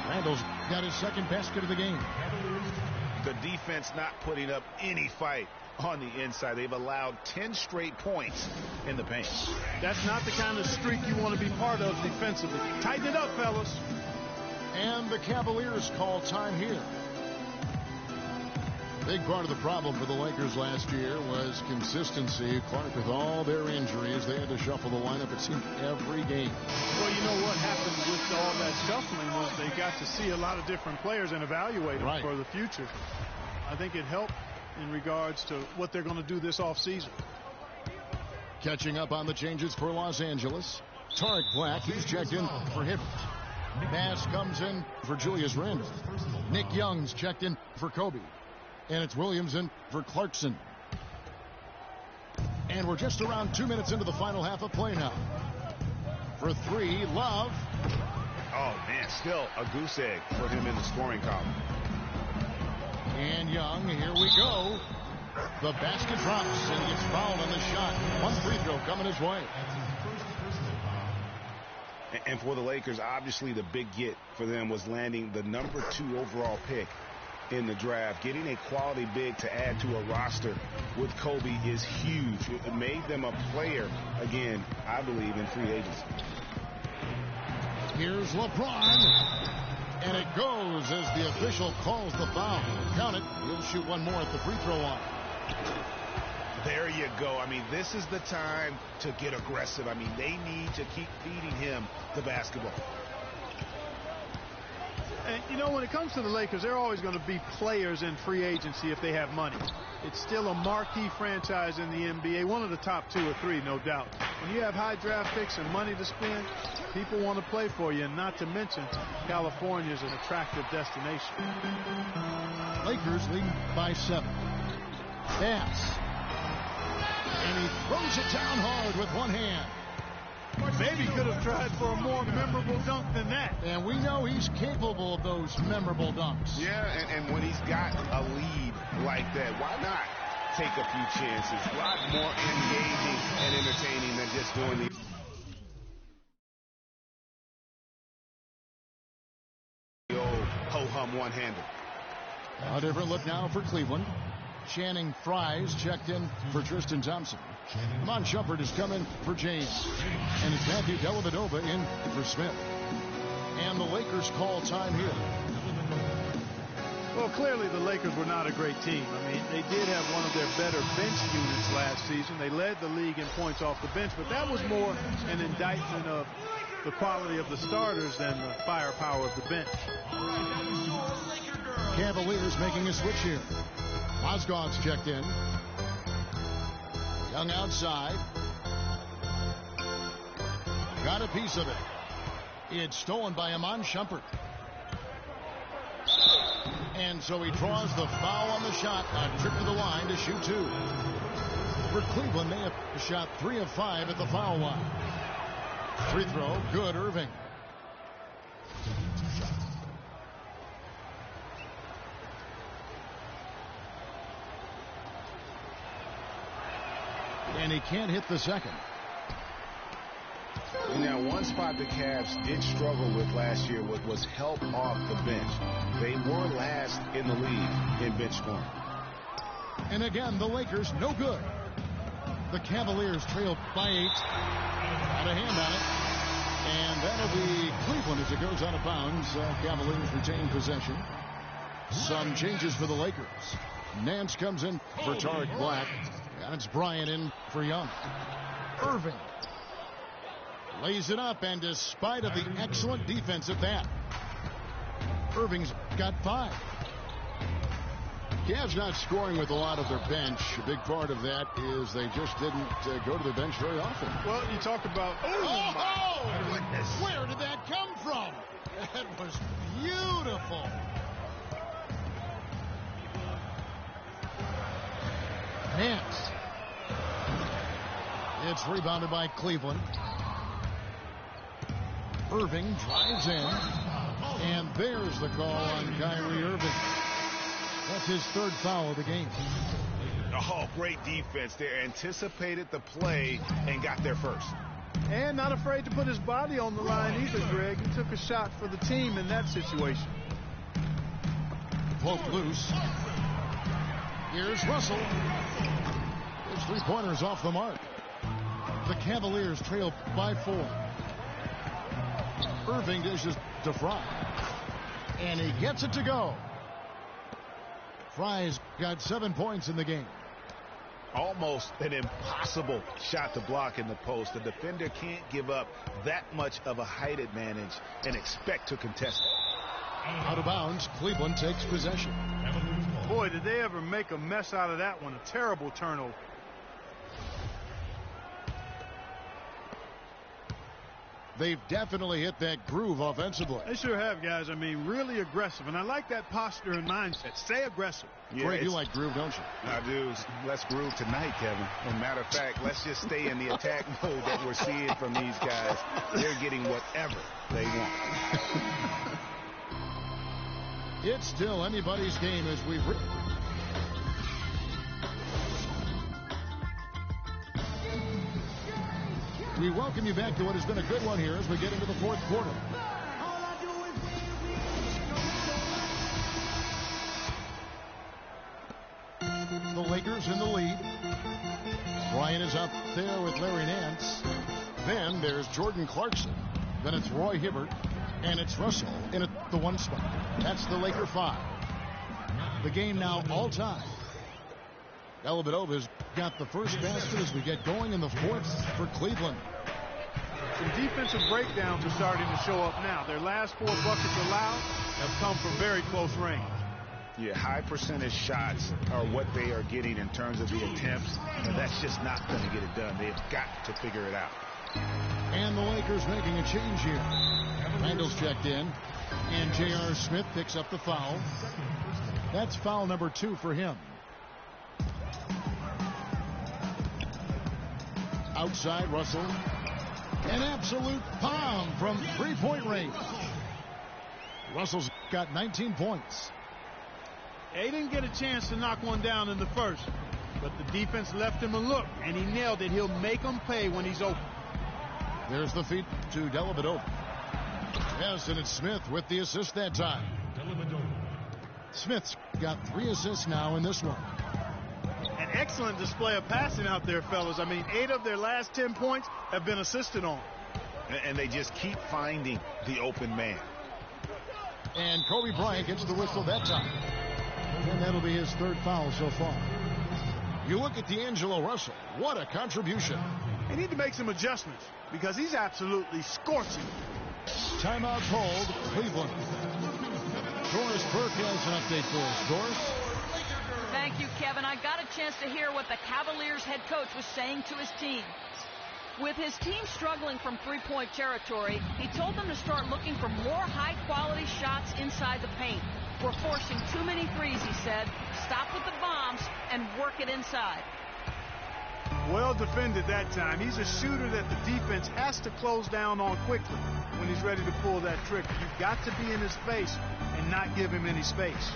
Randall's got his second basket of the game. The defense not putting up any fight on the inside. They've allowed 10 straight points in the paint. That's not the kind of streak you want to be part of defensively. Tighten it up, fellas. And the Cavaliers call time here. Big part of the problem for the Lakers last year was consistency. Clark, with all their injuries, they had to shuffle the lineup, it seemed, every game. Well, you know what happened with all that shuffling was they got to see a lot of different players and evaluate them for the future. I think it helped in regards to what they're going to do this offseason. Catching up on the changes for Los Angeles. Tarek Black, he's checked in for Hibbert. Pass comes in for Julius Randle. Nick Young's checked in for Kobe. And it's Williamson for Clarkson. And we're just around 2 minutes into the final half of play now. For 3, Love. Oh, man, still a goose egg for him in the scoring column. And Young, here we go. The basket drops, and he gets fouled on the shot. One free throw coming his way. And for the Lakers, obviously the big get for them was landing the number 2 overall pick in the draft. Getting a quality big to add to a roster with Kobe is huge. It made them a player, again, I believe, in free agency. Here's LeBron. And it goes as the official calls the foul. Count it. He'll shoot one more at the free throw line. There you go. I mean, this is the time to get aggressive. I mean, they need to keep feeding him the basketball. And, you know, when it comes to the Lakers, they're always going to be players in free agency if they have money. It's still a marquee franchise in the NBA, one of the top 2 or 3, no doubt. When you have high draft picks and money to spend, people want to play for you, and not to mention California is an attractive destination. Lakers lead by 7. Pass. And he throws it down hard with one hand. Maybe could have tried for a more memorable dunk than that. And we know he's capable of those memorable dunks. Yeah, and when he's got a lead like that, why not take a few chances? A lot more engaging and entertaining than just doing the old ho-hum one-hander. A different look now for Cleveland. Channing Frye's checked in for Tristan Thompson. Amon Shumpert has come in for James. And it's Matthew Dellavedova in for Smith. And the Lakers call time here. Well, clearly the Lakers were not a great team. I mean, they did have one of their better bench units last season. They led the league in points off the bench, but that was more an indictment of the quality of the starters than the firepower of the bench. Cavaliers making a switch here. Mozgov's checked in. Young outside. Got a piece of it. It's stolen by Amon Shumpert. And so he draws the foul on the shot. A trip to the line to shoot 2. For Cleveland, they have shot 3 of 5 at the foul line. Free throw, good, Irving. And he can't hit the second. Now, one spot the Cavs did struggle with last year was help off the bench. They were last in the league in bench scoring. And again, the Lakers no good. The Cavaliers trail by 8. Got a hand on it. And that'll be Cleveland as it goes out of bounds. Cavaliers retain possession. Some changes for the Lakers. Nance comes in for Tariq Black. And it's Bryant in for Young. Irving lays it up, and despite of the excellent defense at that, Irving's got 5. Cavs not scoring with a lot of their bench. A big part of that is they just didn't go to the bench very often. Well, you talk about... Oh, my goodness. Where did that come from? That was beautiful. Nance. It's rebounded by Cleveland. Irving drives in. And there's the call on Kyrie Irving. That's his 3rd foul of the game. Oh, great defense there. Anticipated the play and got there first. And not afraid to put his body on the line either, Greg. He took a shot for the team in that situation. Poke loose. Here's Russell. His 3-pointers off the mark. The Cavaliers trail by 4. Irving dishes to Fry. And he gets it to go. Fry's got 7 points in the game. Almost an impossible shot to block in the post. The defender can't give up that much of a height advantage and expect to contest it. Out of bounds, Cleveland takes possession. Boy, did they ever make a mess out of that one. A terrible turnover. They've definitely hit that groove offensively. They sure have, guys. I mean, really aggressive. And I like that posture and mindset. Stay aggressive. Yeah, Greg, you like groove, don't you? I do. Let's groove tonight, Kevin. As a matter of fact, let's just stay in the attack mode that we're seeing from these guys. They're getting whatever they want. It's still anybody's game as we've... We welcome you back to what has been a good one here as we get into the 4th quarter. The Lakers in the lead. Bryant is up there with Larry Nance. Then there's Jordan Clarkson. Then it's Roy Hibbert. And it's Russell in at the 1 spot. That's the Laker 5. The game now all time. Dellavedova's got the first basket as we get going in the 4th for Cleveland. Some defensive breakdowns are starting to show up now. Their last 4 buckets allowed have come from very close range. Yeah, high percentage shots are what they are getting in terms of the attempts, and that's just not going to get it done. They've got to figure it out. And the Lakers making a change here. Randall's checked in, and J.R. Smith picks up the foul. That's foul number 2 for him. Outside, Russell. An absolute bomb from three-point range. Russell's got 19 points. They didn't get a chance to knock one down in the first, but the defense left him a look, and he nailed it. He'll make them pay when he's open. There's the feed to Dellavedova. Yes, and it's Smith with the assist that time. Smith's got 3 assists now in this one. An excellent display of passing out there, fellas. I mean, 8 of their last 10 points have been assisted on. And they just keep finding the open man. And Kobe Bryant gets the whistle that time. And that'll be his 3rd foul so far. You look at D'Angelo Russell. What a contribution. They need to make some adjustments because he's absolutely scorching. Timeout called, Cleveland. Doris Burke has an update for us. Doris? Thank you, Kevin. I got a chance to hear what the Cavaliers head coach was saying to his team. With his team struggling from three-point territory, he told them to start looking for more high-quality shots inside the paint. We're forcing too many threes, he said. Stop with the bombs and work it inside. Well defended that time. He's a shooter that the defense has to close down on quickly when he's ready to pull that trigger. You've got to be in his face and not give him any space.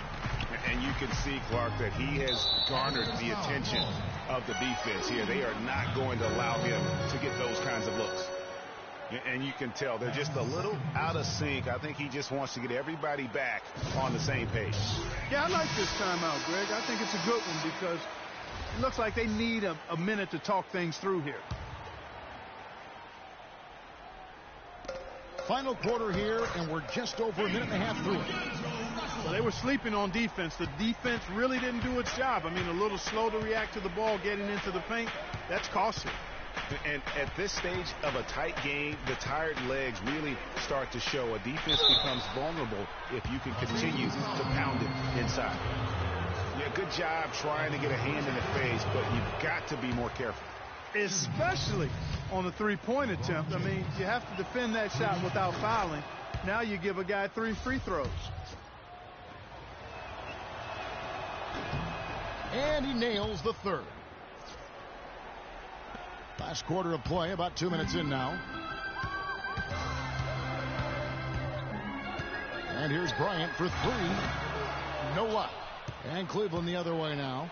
And you can see, Clark, that he has garnered the attention of the defense here. They are not going to allow him to get those kinds of looks. And you can tell they're just a little out of sync. I think he just wants to get everybody back on the same page. Yeah, I like this timeout, Greg. I think it's a good one because it looks like they need a minute to talk things through here. Final quarter here, and we're just over a minute and a half through it. Well, they were sleeping on defense. The defense really didn't do its job. I mean, a little slow to react to the ball getting into the paint. That's costly. And at this stage of a tight game, the tired legs really start to show. A defense becomes vulnerable if you can continue to pound it inside. Yeah, good job trying to get a hand in the face, but you've got to be more careful. Especially on a three-point attempt. I mean, you have to defend that shot without fouling. Now you give a guy 3 free throws. And he nails the 3rd. Last quarter of play, about 2 minutes in now. And here's Bryant for 3. No luck. And Cleveland the other way now.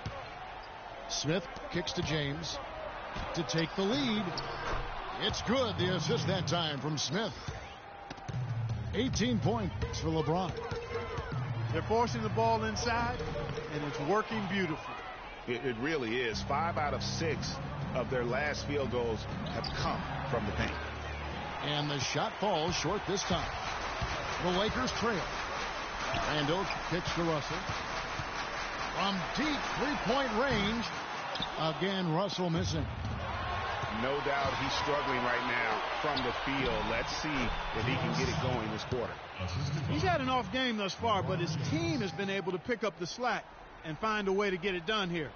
Smith kicks to James to take the lead. It's good. The assist that time from Smith. 18 points for LeBron. They're forcing the ball inside, and it's working beautifully. It really is. 5 out of 6 of their last field goals have come from the paint. And the shot falls short this time. The Lakers trail. Randall kicks to Russell. From deep three-point range. Again, Russell missing. No doubt he's struggling right now from the field. Let's see if he can get it going this quarter. He's had an off game thus far, but his team has been able to pick up the slack and find a way to get it done here.